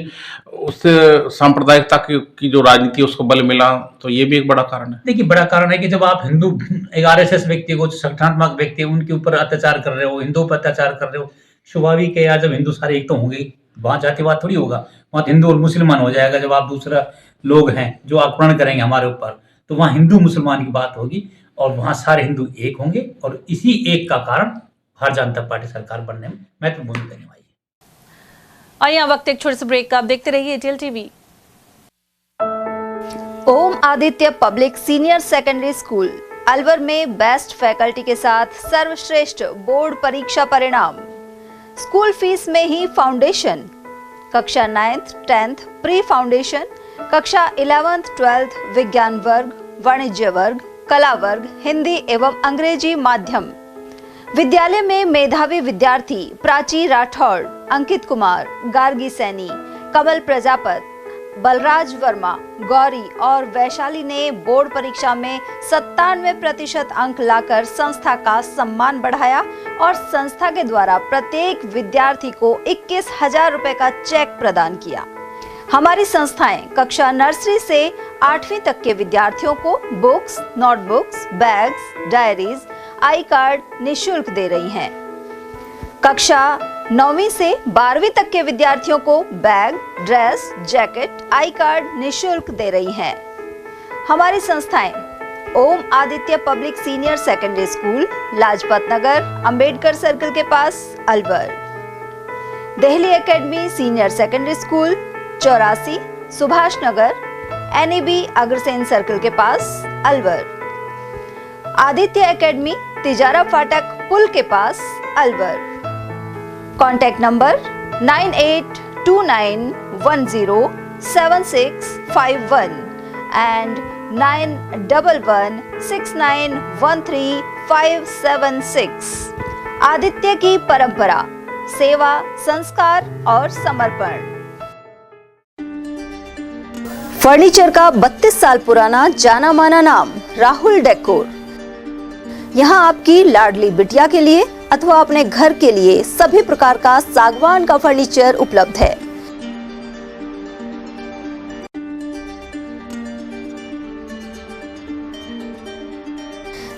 उससे सांप्रदायिकता की जो राजनीति उसको बल मिला, तो ये भी एक बड़ा कारण है। देखिए, बड़ा कारण है कि जब आप हिंदू एक RSS व्यक्ति को, संगठनात्मक व्यक्ति उनके ऊपर अत्याचार कर रहे हो, हिंदुओं पर अत्याचार कर रहे हो, स्वाभाविक है यार, जब हिंदू सारे एक तो होंगे, वहां जातिवाद थोड़ी होगा, वहां हिंदू और मुसलमान हो जाएगा। जब आप दूसरा लोग हैं जो आक्रमण करेंगे हमारे ऊपर, तो वहां हिंदू मुसलमान की बात होगी और वहां सारे हिंदू एक होंगे, और इसी एक का कारण भारतीय जनता पार्टी सरकार बनने में महत्वपूर्ण भूमिका निभाई है। और यहाँ वक्त एक छोटे से ब्रेक का, आप देखते रहिए ATL TV। Om Aditya public senior secondary school Alwar में बेस्ट फैकल्टी के साथ सर्वश्रेष्ठ बोर्ड परीक्षा परिणाम, स्कूल फीस में ही फाउंडेशन, कक्षा 9th 10th प्री फाउंडेशन, कक्षा 11th 12th विज्ञान वर्ग, वाणिज्य वर्ग, कला वर्ग, हिंदी एवं अंग्रेजी माध्यम। विद्यालय में मेधावी विद्यार्थी प्राची राठौड़, अंकित कुमार, गार्गी सैनी, कमल प्रजापत, बलराज वर्मा, गौरी और वैशाली ने बोर्ड परीक्षा में 97% अंक लाकर संस्था का सम्मान बढ़ाया और संस्था के द्वारा प्रत्येक विद्यार्थी को 21,000 रुपए का चेक प्रदान किया। हमारी संस्थाएं कक्षा नर्सरी से 8वीं तक के विद्यार्थियों को बुक्स, नोटबुक्स, बैग्स, डायरीज, आई कार्ड निःशुल्क दे रही हैं। कक्षा 9वीं से 12वीं तक के विद्यार्थियों को bag, dress, jacket, I card निःशुल्क दे रही हैं। हमारी संस्थाएं Om Aditya public senior secondary school, Lajpat Nagar, Ambedkar circle के पास, Alwar. Delhi academy senior secondary school, 84, Subhash Nagar, NEB Agrasen circle के पास, अलवर। आदित्य एकेडमी तिजारा फाटक पुल के पास, Alwar. Contact number 9829107651 and 9116913576। Aditya की परंपरा, सेवा, संस्कार और समर्पण। फर्नीचर का 32 साल पुराना जाना माना नाम राहुल डेकोर। यहाँ आपकी लाडली बिटिया के लिए अथवा अपने घर के लिए सभी प्रकार का सागवान का फर्नीचर उपलब्ध है।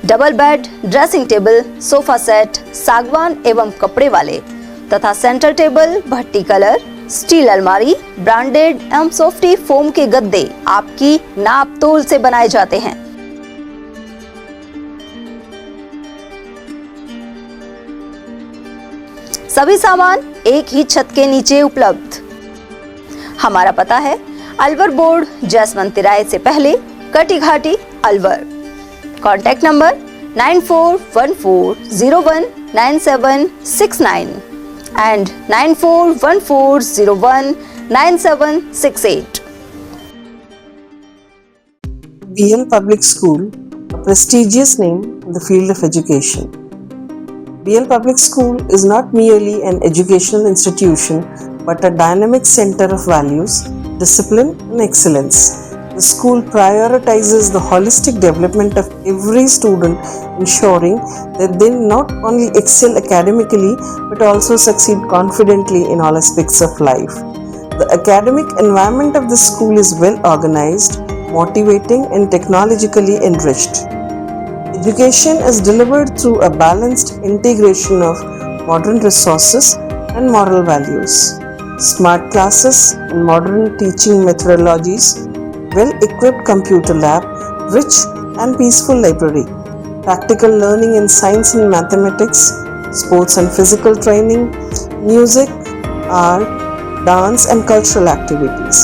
Double bed, dressing table, sofa set सागवान एवं कपड़े वाले तथा सेंटर टेबल, भट्टी कलर, स्टील अलमारी, ब्रांडेड एवं सॉफ्टी फोम के गद्दे आपकी नाप तोल से बनाए जाते हैं। सभी सामान एक ही छत के नीचे उपलब्ध। हमारा पता है अलवर बोर्ड, जैसमंत तिराहे से पहले, Kati Ghati, Alwar. Contact number 9414019769 and 9414019768। BL Public School, a prestigious name in the field of education. BL Public School is not merely an educational institution but a dynamic center of values, discipline and excellence. The school prioritizes the holistic development of every student, ensuring that they not only excel academically but also succeed confidently in all aspects of life. The academic environment of the school is well organized, motivating and technologically enriched. Education is delivered through a balanced integration of modern resources and moral values. Smart classes and modern teaching methodologies, well-equipped computer lab, rich and peaceful library, practical learning in science and mathematics, sports and physical training, music, art, dance and cultural activities.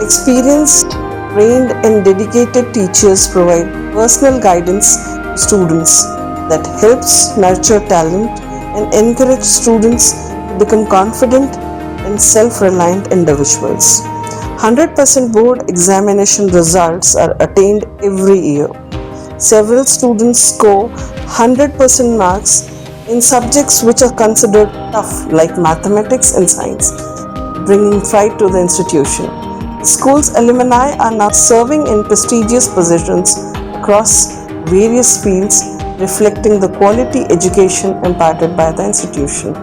Experienced, trained and dedicated teachers provide personal guidance to students that helps nurture talent and encourage students to become confident and self-reliant individuals. 100% board examination results are attained every year. Several students score 100% marks in subjects which are considered tough like mathematics and science, bringing pride to the institution. The school's alumni are now serving in prestigious positions across various fields, reflecting the quality education imparted by the institution.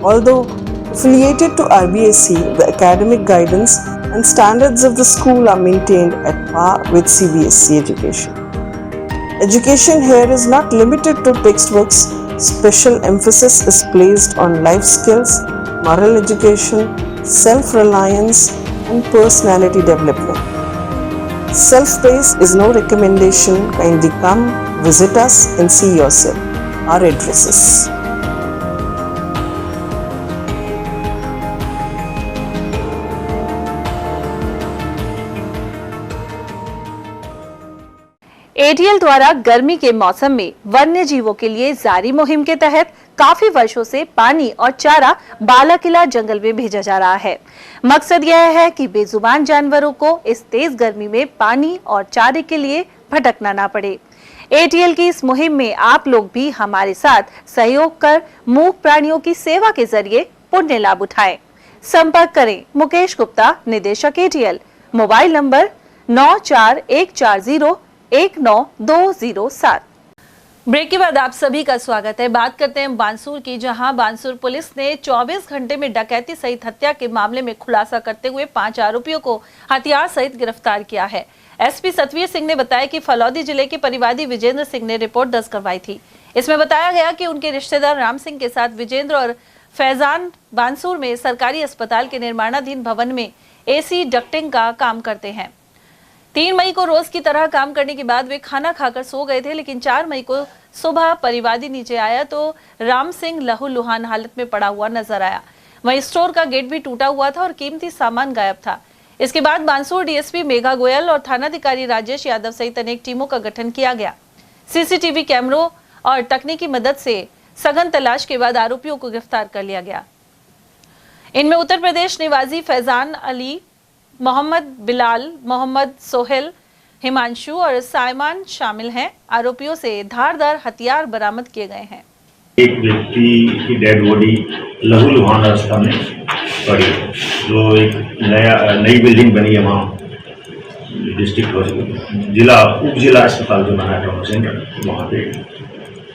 Although affiliated to RBSC, the academic guidance and standards of the school are maintained at par with CBSE education. Education here is not limited to textbooks. Special emphasis is placed on life skills, moral education, self-reliance, and personality development. Self-praise is no recommendation. Kindly come, visit us and see yourself. Our addresses. ATL द्वारा गर्मी के मौसम में वन्य जीवों के लिए जारी मुहिम के तहत काफी वर्षों से पानी और चारा बालाकिला जंगल में भेजा जा रहा है। मकसद यह है कि बेजुबान जानवरों को इस तेज गर्मी में पानी और चारे के लिए भटकना ना पड़े। ATL की इस मुहिम में आप लोग भी हमारे साथ सहयोग कर मूक प्राणियों की सेवा के जरिए पुण्य लाभ उठाएं। संपर्क करें मुकेश गुप्ता, निदेशक ATL, मोबाइल नंबर 9414019207। ब्रेक के बाद आप सभी का स्वागत है। बात करते हैं बानसूर की, जहां बानसूर पुलिस ने 24 घंटे में डकैती सहित हत्या के मामले में खुलासा करते हुए 5 आरोपियों को हथियार सहित गिरफ्तार किया है। एसपी सतवीर सिंह ने बताया कि फलौदी जिले के परिवादी विजेंद्र सिंह ने रिपोर्ट दर्ज करवाई थी। इसमें बताया गया कि उनके रिश्तेदार राम सिंह के साथ विजेंद्र और फैजान बानसूर में सरकारी अस्पताल के निर्माणाधीन भवन में एसी डक्टिंग का काम करते हैं। 3 मई को रोज की तरह काम करने के बाद वे खाना खाकर सो गए थे, लेकिन 4 मई को सुबह परिवादी नीचे आया तो राम सिंह लहूलुहान हालत में पड़ा हुआ नजर आया। वहीं स्टोर का गेट भी टूटा हुआ था और कीमती सामान गायब था। इसके बाद बानसूर डीएसपी मेघा गोयल और थानाधिकारी राजेश यादव सहित अनेक टीमों का गठन किया गया। सीसीटीवी कैमरों और तकनीकी मदद से सघन तलाश के बाद आरोपियों को गिरफ्तार कर लिया गया। इनमें उत्तर प्रदेश निवासी फैजान अली, मोहम्मद बिलाल, मोहम्मद सोहेल, हिमांशु और साइमान शामिल हैं। आरोपियों से धारदार हथियार बरामद किए गए हैं। एक व्यक्ति की डेड बॉडी लहूलुहान अवस्था में पड़ी, जो एक नई बिल्डिंग बनी है वहाँ डिस्ट्रिक्ट हॉस्पिटल उप जिला अस्पताल जो बना है टाउन सेंटर, वहाँ पे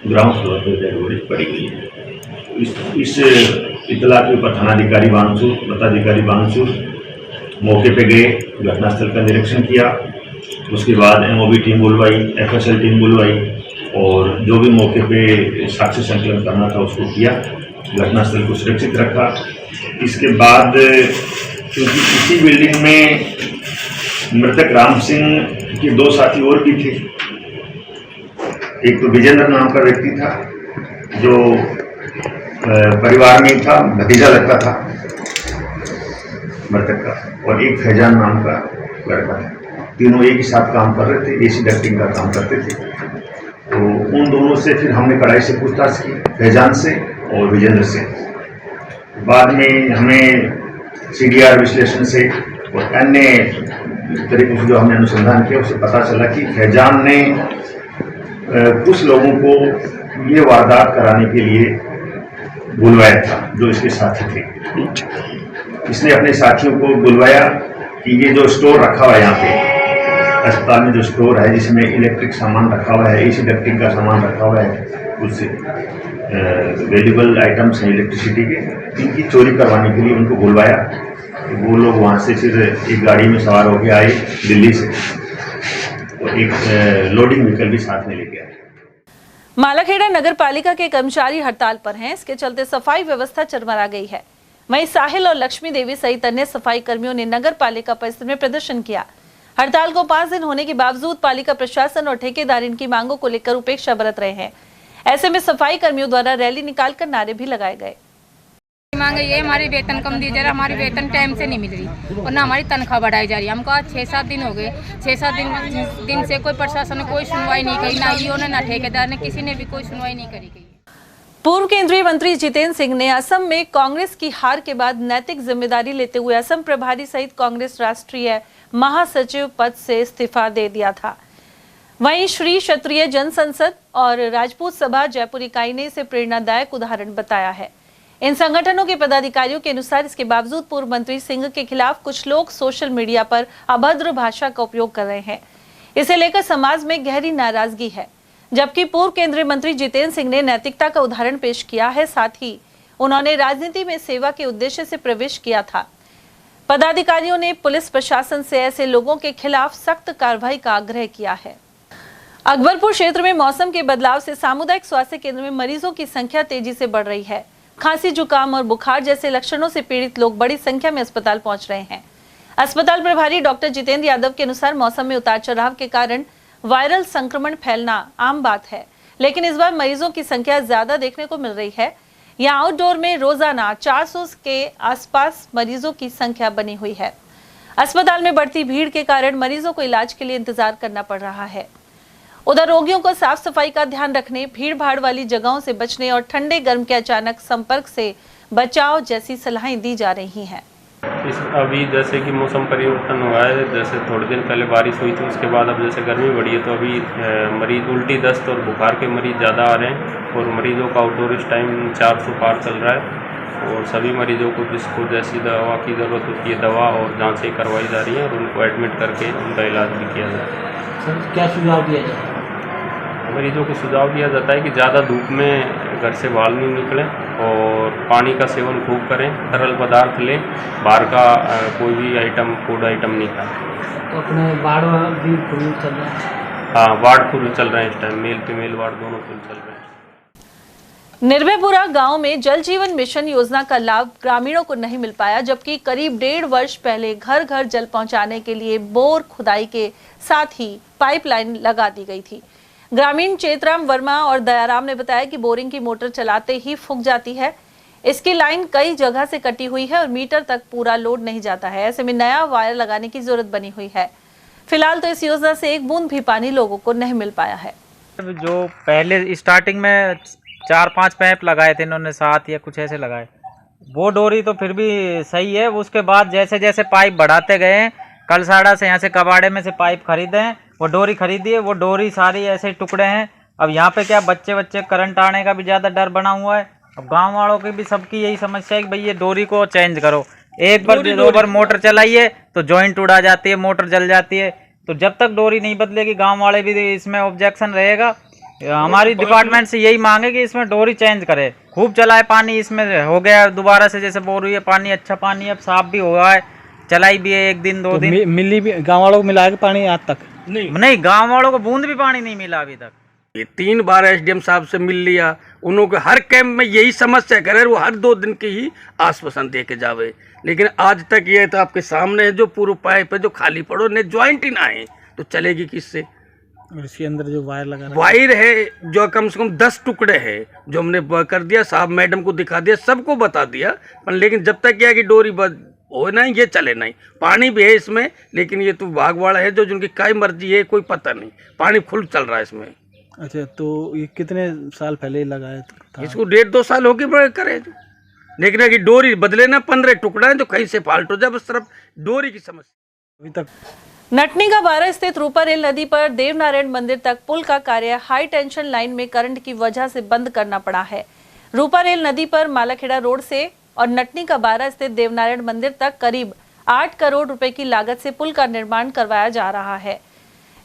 ग्राउंड फ्लोर पे डेड बॉडी पड़ी हुई है। इस इतला के ऊपर थानाधिकारी बानसूर, पदाधिकारी बानसूर मौके पे गए, घटनास्थल का निरीक्षण किया। उसके बाद एमओबी टीम बुलवाई, एफएसएल टीम बुलवाई और जो भी मौके पे साक्ष्य संकलन करना था उसको किया, घटनास्थल को सुरक्षित रखा। इसके बाद क्योंकि इसी बिल्डिंग में मृतक राम सिंह के 2 साथी और भी थे। एक तो विजेंद्र नाम का व्यक्ति था जो परिवार में था, भतीजा लगता था मृतक का, और एक फैजान नाम का लड़का था। तीनों एक ही साथ काम कर रहे थे, एसी डक्टिंग का काम करते थे। तो उन दोनों से फिर हमने कड़ाई से पूछताछ की, फैजान से और विजेंद्र से। बाद में हमें सीडीआर विश्लेषण से और अन्य तरीकों से जो हमने अनुसंधान किया, उससे पता चला कि फैजान ने कुछ लोगों को ये वारदात कराने के लिए बुलवाया था जो इसके साथी थे। इसने अपने साथियों को बुलवाया कि ये जो स्टोर रखा हुआ है यहाँ पे अस्पताल में, जो स्टोर है जिसमें इलेक्ट्रिक सामान रखा हुआ है, एसी डक्टिंग का सामान रखा हुआ है, कुछ वैल्यूबल आइटम्स हैं इलेक्ट्रिसिटी के, इनकी चोरी करवाने के लिए उनको बुलवाया। तो वो लोग वहाँ से फिर एक गाड़ी में सवार होकर आए दिल्ली से, और एक लोडिंग व्हीकल भी साथ में लेके आए। मालाखेड़ा नगर पालिका के कर्मचारी हड़ताल पर हैं। इसके चलते सफाई व्यवस्था चरमरा गई है। वहीं साहिल और लक्ष्मी देवी सहित अन्य सफाई कर्मियों ने नगर पालिका परिसर में प्रदर्शन किया। हड़ताल को 5 दिन होने के बावजूद पालिका प्रशासन और ठेकेदार इनकी मांगों को लेकर उपेक्षा बरत रहे हैं। ऐसे में सफाई कर्मियों द्वारा रैली निकालकर नारे भी लगाए गए। मांग ये हमारी वेतन कम दी जा रहा, हमारी वेतन टाइम से नहीं मिल रही और ना हमारी तनख्वाह बढ़ाई जा रही है। हमको आज 6-7 दिन हो गए, 6-7 दिन से कोई प्रशासन ने कोई सुनवाई नहीं करी, ना ईओ ने ना ठेकेदार ने, किसी ने भी कोई सुनवाई नहीं करी गई। पूर्व केंद्रीय मंत्री जितेंद्र सिंह ने असम में कांग्रेस की हार के बाद नैतिक जिम्मेदारी लेते हुए असम प्रभारी सहित कांग्रेस राष्ट्रीय महासचिव पद से इस्तीफा दे दिया था। वहीं श्री क्षत्रिय जनसंसद और राजपूत सभा जयपुर इकाई ने इसे प्रेरणादायक उदाहरण बताया है। इन संगठनों के पदाधिकारियों के अनुसार इसके बावजूद पूर्व मंत्री सिंह के खिलाफ कुछ लोग सोशल मीडिया पर अभद्र भाषा का उपयोग कर रहे हैं। इसे लेकर समाज में गहरी नाराजगी है। जबकि पूर्व केंद्रीय मंत्री जितेंद्र सिंह ने नैतिकता का उदाहरण पेश किया है, साथ ही उन्होंने राजनीति में सेवा के उद्देश्य से प्रवेश किया था। पदाधिकारियों ने पुलिस प्रशासन से ऐसे लोगों के खिलाफ सख्त कार्रवाई का आग्रह किया है। अकबरपुर क्षेत्र में मौसम के बदलाव से सामुदायिक स्वास्थ्य केंद्र में मरीजों की संख्या तेजी से बढ़ रही है। खांसी, जुकाम और बुखार जैसे लक्षणों से पीड़ित लोग बड़ी संख्या में अस्पताल पहुंच रहे हैं। अस्पताल प्रभारी डॉक्टर जितेंद्र यादव के अनुसार मौसम में उतार चढ़ाव के कारण वायरल संक्रमण फैलना आम बात है, लेकिन इस बार मरीजों की संख्या ज्यादा देखने को मिल रही है। यहाँ आउटडोर में रोजाना 400 के आसपास मरीजों की संख्या बनी हुई है। अस्पताल में बढ़ती भीड़ के कारण मरीजों को इलाज के लिए इंतजार करना पड़ रहा है। उधर रोगियों को साफ सफाई का ध्यान रखने, भीड़ भाड़ वाली जगहों से बचने और ठंडे गर्म के अचानक संपर्क से बचाव जैसी सलाहें दी जा रही हैं। अभी जैसे कि मौसम परिवर्तन हुआ है, जैसे थोड़े दिन पहले बारिश हुई थी, उसके बाद अब जैसे गर्मी बढ़ी है, तो अभी मरीज उल्टी, दस्त और बुखार के मरीज ज़्यादा आ रहे हैं और मरीजों का आउटडोर इस टाइम 400 पार चल रहा है। और सभी मरीजों को जिसको जैसी दवा की ज़रूरत होती है दवा और जांचें करवाई जा रही हैं और उनको एडमिट करके उनका इलाज भी किया जा रहा है। सर क्या सुझाव दिया जाए? मरीजों को सुझाव दिया जाता है कि ज़्यादा धूप में घर से बाहर नहीं निकलें और पानी का सेवन खूब करें, तरल पदार्थ लें, बाहर का कोई भी आइटम फूड आइटम नहीं खाएं। तो अपने वार्ड भी फुल चल रहा है? हाँ, वार्ड फुल चल रहे हैं इस टाइम, मेल फीमेल वार्ड दोनों फुल चल रहे हैं। निर्भयपुरा गांव में जल जीवन मिशन योजना का लाभ ग्रामीणों को नहीं मिल पाया, जबकि करीब 1.5 वर्ष पहले घर घर जल पहुंचाने के लिए बोर खुदाई के साथ ही पाइपलाइन लगा दी गई थी। ग्रामीण चेतराम वर्मा और दयाराम ने बताया कि बोरिंग की मोटर चलाते ही फूंक जाती है। इसकी लाइन कई जगह से कटी हुई है और मीटर तक पूरा लोड नहीं जाता है। ऐसे में नया वायर लगाने की जरूरत बनी हुई है। फिलहाल तो इस योजना से एक बूंद भी पानी लोगों को नहीं मिल पाया है। जो पहले स्टार्टिंग में 4-5 पाइप लगाए थे इन्होंने, 7 या कुछ ऐसे लगाए, वो डोरी तो फिर भी सही है। उसके बाद जैसे जैसे पाइप बढ़ाते गए, कलसाड़ा से यहाँ से कबाड़े में से पाइप खरीदे, वो डोरी खरीदी है, वो डोरी सारी ऐसे टुकड़े हैं। अब यहाँ पे क्या बच्चे करंट आने का भी ज़्यादा डर बना हुआ है। अब गांव वालों की भी सबकी यही समस्या है कि भाई ये डोरी को चेंज करो। एक बार 2 बार मोटर चलाइए तो जॉइंट उड़ा जाती है, मोटर जल जाती है। तो जब तक डोरी नहीं बदलेगी गाँव वाले भी इसमें ऑब्जेक्शन रहेगा। हमारी डिपार्टमेंट से यही मांगे कि इसमें डोरी चेंज करे, खूब चलाए। पानी इसमें हो गया दोबारा से जैसे बोर हुई है, पानी अच्छा पानी अब साफ भी हुआ है, चलाई भी है 1 दिन 2 दिन। मिली भी गाँव वालों को मिला के पानी आज तक नहीं, गांव वालों को बूंद भी पानी नहीं मिला अभी तक। 3 बार एसडीएम साहब से मिल लिया, उन्होंने हर कैंप में यही समस्या करे, वो हर 2 दिन की ही आश्वासन दे के जावे, लेकिन आज तक ये तो आपके सामने है जो पूरा पाइप है जो खाली पड़ो, ने ज्वाइंट ही ना है तो चलेगी किससे। इसके अंदर जो वायर है जो कम से कम 10 टुकड़े हैं जो हमने कर दिया, साहब मैडम को दिखा दिया, सबको बता दिया, पर लेकिन जब तक क्या कि डोरी हो नहीं, ये चले नहीं। पानी भी है इसमें, लेकिन ये तो भाग वाला है जो जिनकी काय मर्जी है कोई पता नहीं, पानी फुल चल रहा है इसमें। अच्छा, तो ये कितने साल पहले लगाया था? इसको 1.5-2 साल हो गए करे, लेकिन अगर डोरी बदले ना 15 टुकड़ा है जो कहीं से फाल्ट हो जाए, बस सिर्फ डोरी की समस्या। अभी तक नटनी का 12 स्थित रूपा रेल नदी पर देवनारायण मंदिर तक पुल का कार्य हाई टेंशन लाइन में करंट की वजह से बंद करना पड़ा है। रूपा रेल नदी पर मालाखेड़ा रोड से और नटनी का 12 स्थित देवनारायण मंदिर तक करीब 8 करोड़ रुपए की लागत से पुल का निर्माण करवाया जा रहा है।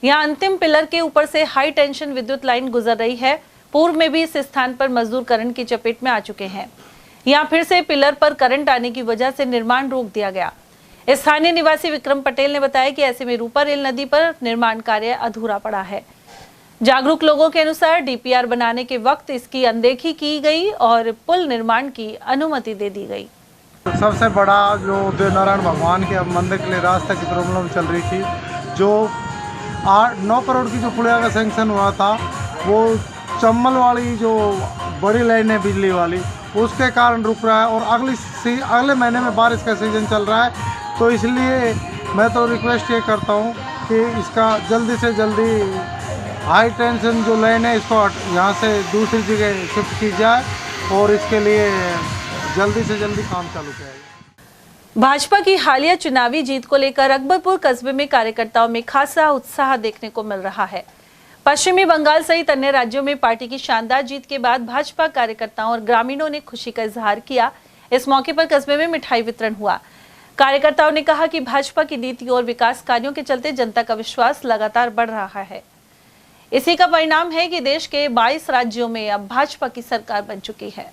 यहाँ अंतिम पिलर के ऊपर से हाई टेंशन विद्युत लाइन गुजर रही है। पूर्व में भी इस स्थान पर मजदूर करंट की चपेट में आ चुके हैं। यहाँ फिर से पिलर पर करंट आने की वजह से निर्माण रोक दिया गया। स्थानीय निवासी विक्रम पटेल ने बताया कि ऐसे में रूपा रेल नदी पर निर्माण कार्य अधूरा पड़ा है। जागरूक लोगों के अनुसार डीपीआर बनाने के वक्त इसकी अनदेखी की गई और पुल निर्माण की अनुमति दे दी गई। सबसे बड़ा जो देवनारायण भगवान के मंदिर के लिए रास्ता की प्रॉब्लम चल रही थी, जो 8-9 करोड़ की जो पुल का सैंक्शन हुआ था, वो चम्बल वाली जो बड़ी लाइन है बिजली वाली, उसके कारण रुक रहा है। और अगले महीने में बारिश का सीजन चल रहा है, तो इसलिए मैं तो रिक्वेस्ट ये करता हूँ कि इसका जल्दी से जल्दी हाई टेंशन जो लाइन है इसको यहाँ से दूसरी जगह शिफ्ट की जाए और इसके लिए जल्दी से जल्दी काम चालू किया जाए। भाजपा की हालिया चुनावी जीत को लेकर अकबरपुर कस्बे में कार्यकर्ताओं में खासा उत्साह देखने को मिल रहा है। पश्चिमी बंगाल सहित अन्य राज्यों में पार्टी की शानदार जीत के बाद भाजपा कार्यकर्ताओं और ग्रामीणों ने खुशी का इजहार किया। इस मौके पर कस्बे में मिठाई वितरण हुआ। कार्यकर्ताओं ने कहा कि भाजपा की नीति और विकास कार्यों के चलते जनता का विश्वास लगातार बढ़ रहा है। इसी का परिणाम है कि देश के 22 राज्यों में अब भाजपा की सरकार बन चुकी है।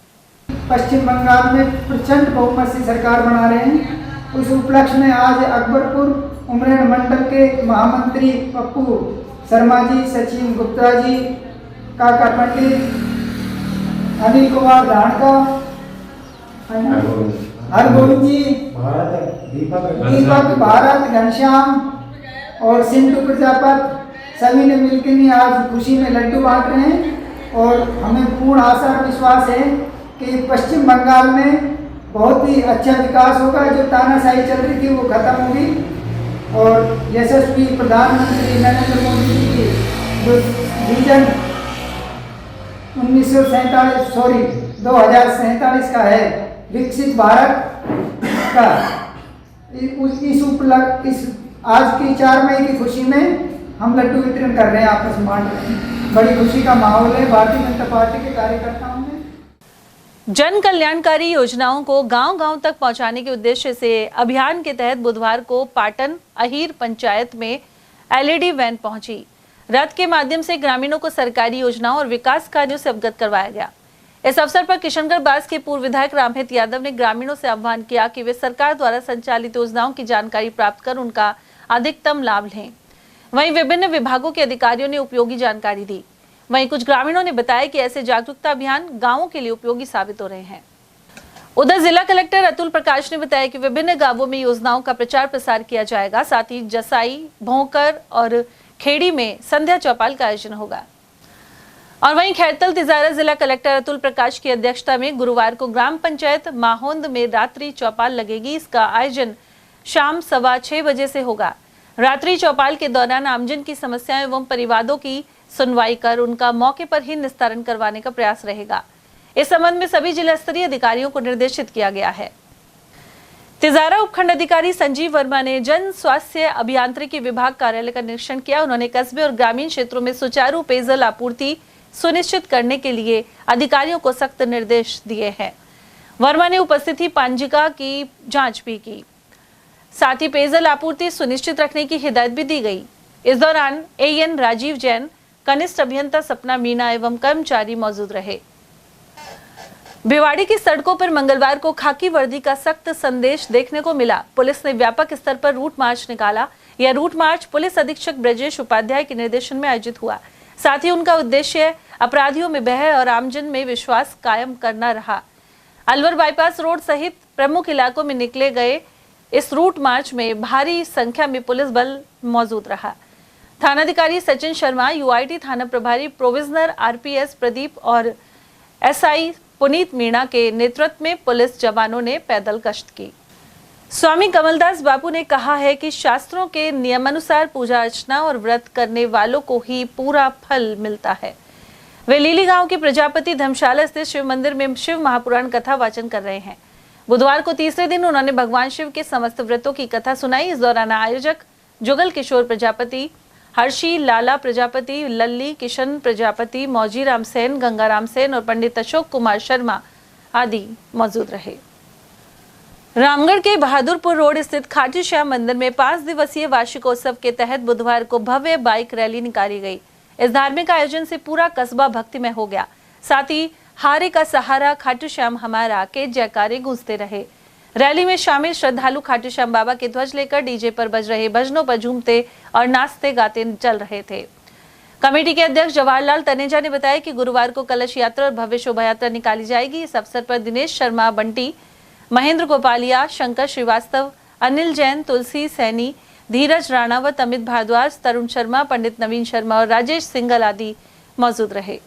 पश्चिम बंगाल में प्रचंड बहुमत से सरकार बना रहे हैं। उस उपलक्ष्य में आज अकबरपुर उमरेड मंडल के महामंत्री पप्पू शर्मा जी, सचिव गुप्ता जी, काका पंडित, अनिल कुमार धानका, हरगोविंद जी, दीपक, भारत, घनश्याम और सिंधु प्रजापत सभी ने मिलकर आज खुशी में लड्डू बांट रहे हैं। और हमें पूर्ण आशा और विश्वास है कि पश्चिम बंगाल में बहुत ही अच्छा विकास होगा। जो तानाशाही चल रही थी वो खत्म होगी और यशस्वी प्रधानमंत्री नरेंद्र मोदी जी की जो विजन 2047 का है विकसित भारत का, इस आज की 4 मई की खुशी में हम लड्डू वितरण कर रहे हैं, आपस में बांट रहे हैं। बड़ी खुशी का माहौल है भारतीय जनता पार्टी के कार्यकर्ताओं में। जन कल्याणकारी योजनाओं को गांव-गांव तक पहुंचाने के उद्देश्य से अभियान के तहत बुधवार को पाटन अहीर पंचायत में एलईडी वैन पहुंची। रथ के माध्यम से ग्रामीणों को सरकारी योजनाओं और विकास कार्यों से अवगत करवाया गया। इस अवसर पर किशनगढ़ बास के पूर्व विधायक रामहित यादव ने ग्रामीणों से आह्वान किया कि वे सरकार द्वारा संचालित योजनाओं की जानकारी प्राप्त कर उनका अधिकतम लाभ लें। वहीं विभिन्न विभागों के अधिकारियों ने उपयोगी जानकारी दी। वहीं कुछ ग्रामीणों ने बताया कि ऐसे जागरूकता अभियान गांवों के लिए उपयोगी साबित हो रहे हैं। उधर जिला कलेक्टर अतुल प्रकाश ने बताया कि विभिन्न गांवों में योजनाओं का प्रचार प्रसार किया जाएगा। साथ ही जसाई, भोंकर और खेड़ी में संध्या चौपाल का आयोजन होगा। और वहीं खैरतल तिजारा जिला कलेक्टर अतुल प्रकाश की अध्यक्षता में गुरुवार को ग्राम पंचायत माहोंद में रात्रि चौपाल लगेगी। इसका आयोजन शाम 6:15 बजे से होगा। रात्रि चौपाल के दौरान आमजन की समस्याएं एवं परिवादों की सुनवाई कर उनका मौके पर ही निस्तारण करवाने का प्रयास रहेगा। इस संबंध में सभी जिला स्तरीय अधिकारियों को निर्देशित किया गया है। तिजारा उपखंड अधिकारी संजीव वर्मा ने जन स्वास्थ्य अभियांत्रिकी विभाग कार्यालय का निरीक्षण किया। उन्होंने कस्बे और ग्रामीण क्षेत्रों में सुचारू पेयजल आपूर्ति सुनिश्चित करने के लिए अधिकारियों को सख्त निर्देश दिए हैं। वर्मा ने उपस्थिति पांजिका की जांच भी की। साथ ही पेयजल आपूर्ति सुनिश्चित रखने की हिदायत भी दी गई। इस दौरान एएन राजीव जैन, कनिष्ठ अभियंता सपना मीना एवं कर्मचारी मौजूद रहे। भिवाड़ी की सड़कों पर मंगलवार को खाकी वर्दी का सख्त संदेश देखने को मिला। पुलिस ने व्यापक स्तर पर रूट मार्च निकाला। यह रूट मार्च पुलिस अधीक्षक ब्रजेश उपाध्याय के निर्देशन में आयोजित हुआ। साथ ही उनका उद्देश्य अपराधियों में भय और आमजन में विश्वास कायम करना रहा। अलवर बाईपास रोड सहित प्रमुख इलाकों में निकले गए इस रूट मार्च में भारी संख्या में पुलिस बल मौजूद रहा। थानाधिकारी सचिन शर्मा, यूआईटी थाना प्रभारी प्रोविजनर आरपीएस प्रदीप और एसआई पुनीत मीणा के नेतृत्व में पुलिस जवानों ने पैदल गश्त की। स्वामी कमलदास बापू ने कहा है कि शास्त्रों के नियमानुसार पूजा अर्चना और व्रत करने वालों को ही पूरा फल मिलता है। वे लीली गांव के प्रजापति धर्मशाला स्थित शिव मंदिर में शिव महापुराण कथा वाचन कर रहे हैं। बुधवार को तीसरे दिन उन्होंने भगवान शिव के समस्त व्रतों की कथा सुनाई। इस दौरान आयोजक जुगल किशोर प्रजापति, हर्षी लाला प्रजापति, लल्ली किशन प्रजापति, मौजी राम सेन, गंगाराम सेन और पंडित अशोक कुमार शर्मा आदि मौजूद रहे। रामगढ़ के बहादुरपुर रोड स्थित खाटू श्याम मंदिर में 5 दिवसीय वार्षिकोत्सव के तहत बुधवार को भव्य बाइक रैली निकाली गई। इस धार्मिक आयोजन से पूरा कस्बा भक्तिमय हो गया। साथ ही हारे का सहारा खाटू श्याम हमारा के जयकारे गूंजते रहे। रैली में शामिल श्रद्धालु खाटू श्याम बाबा के ध्वज लेकर डीजे पर बज रहे भजनों पर झूमते और नाचते गाते चल रहे थे। कमेटी के अध्यक्ष जवाहरलाल तनेजा ने बताया कि गुरुवार को कलश यात्रा और भव्य शोभा यात्रा निकाली जाएगी। इस अवसर पर दिनेश शर्मा बंटी, महेंद्र गोपालिया, शंकर श्रीवास्तव, अनिल जैन, तुलसी सैनी, धीरज राणावत, अमित भारद्वाज, तरुण शर्मा, पंडित नवीन शर्मा और राजेश सिंगल आदि मौजूद रहे।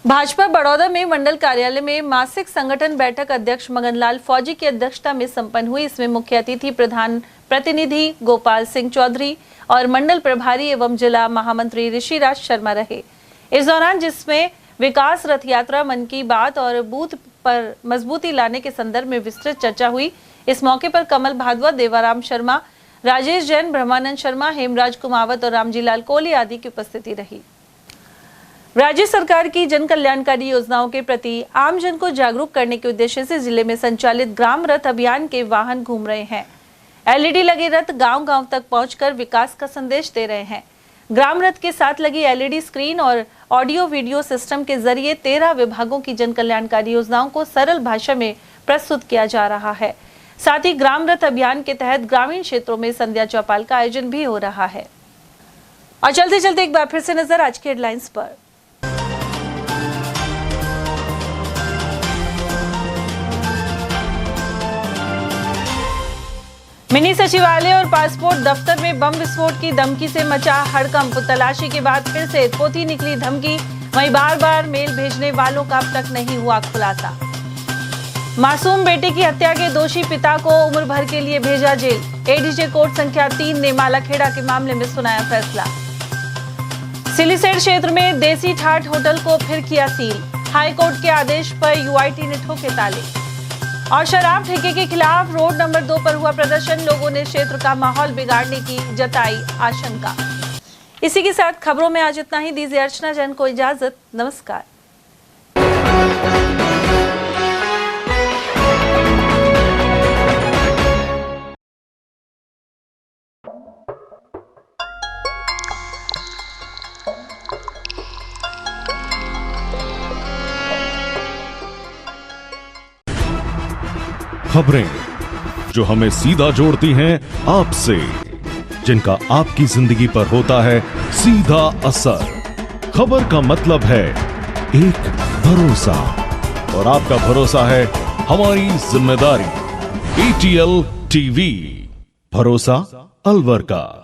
भाजपा बड़ौदा में मंडल कार्यालय में मासिक संगठन बैठक अध्यक्ष मगनलाल फौजी की अध्यक्षता में संपन्न हुई। इसमें मुख्य अतिथि प्रधान प्रतिनिधि गोपाल सिंह चौधरी और मंडल प्रभारी एवं जिला महामंत्री ऋषिराज शर्मा रहे। इस दौरान जिसमें विकास रथ यात्रा, मन की बात और बूथ पर मजबूती लाने के संदर्भ में विस्तृत चर्चा हुई। इस मौके पर कमल भागवत, देवाराम शर्मा, राजेश जैन, ब्रह्मानंद शर्मा, हेमराज कुमावत और रामजीलाल कोहली आदि की उपस्थिति रही। राज्य सरकार की जन कल्याणकारी योजनाओं के प्रति आम जन को जागरूक करने के उद्देश्य से जिले में संचालित ग्राम रथ अभियान के वाहन घूम रहे हैं। एलईडी लगे रथ गांव-गांव तक पहुंचकर विकास का संदेश दे रहे हैं। ग्राम रथ के साथ लगी एलईडी स्क्रीन और ऑडियो वीडियो सिस्टम के जरिए 13 विभागों की जन कल्याणकारी योजनाओं को सरल भाषा में प्रस्तुत किया जा रहा है। साथ ही ग्राम रथ अभियान के तहत ग्रामीण क्षेत्रों में संध्या चौपाल का आयोजन भी हो रहा है। और चलते चलते एक बार फिर से नजर आज की हेडलाइंस पर। मिनी सचिवालय और पासपोर्ट दफ्तर में बम विस्फोट की धमकी से मचा हड़कंप। तलाशी के बाद फिर से पोथी निकली धमकी। वहीं बार बार मेल भेजने वालों का अब तक नहीं हुआ खुलासा। मासूम बेटे की हत्या के दोषी पिता को उम्र भर के लिए भेजा जेल। एडीजे कोर्ट संख्या 3 ने मालाखेड़ा के मामले में सुनाया फैसला। सिलीसेट क्षेत्र में देसी ठाठ होटल को फिर किया सील। हाई कोर्ट के आदेश पर यूआईटी ने ठोके ताले। और शराब ठेके के खिलाफ रोड नंबर 2 पर हुआ प्रदर्शन। लोगों ने क्षेत्र का माहौल बिगाड़ने की जताई आशंका। इसी के साथ खबरों में आज इतना ही। दीजिए अर्चना जैन को इजाजत। नमस्कार। खबरें जो हमें सीधा जोड़ती हैं आपसे, जिनका आपकी जिंदगी पर होता है सीधा असर। खबर का मतलब है एक भरोसा, और आपका भरोसा है हमारी जिम्मेदारी। ATL TV, भरोसा अलवर का।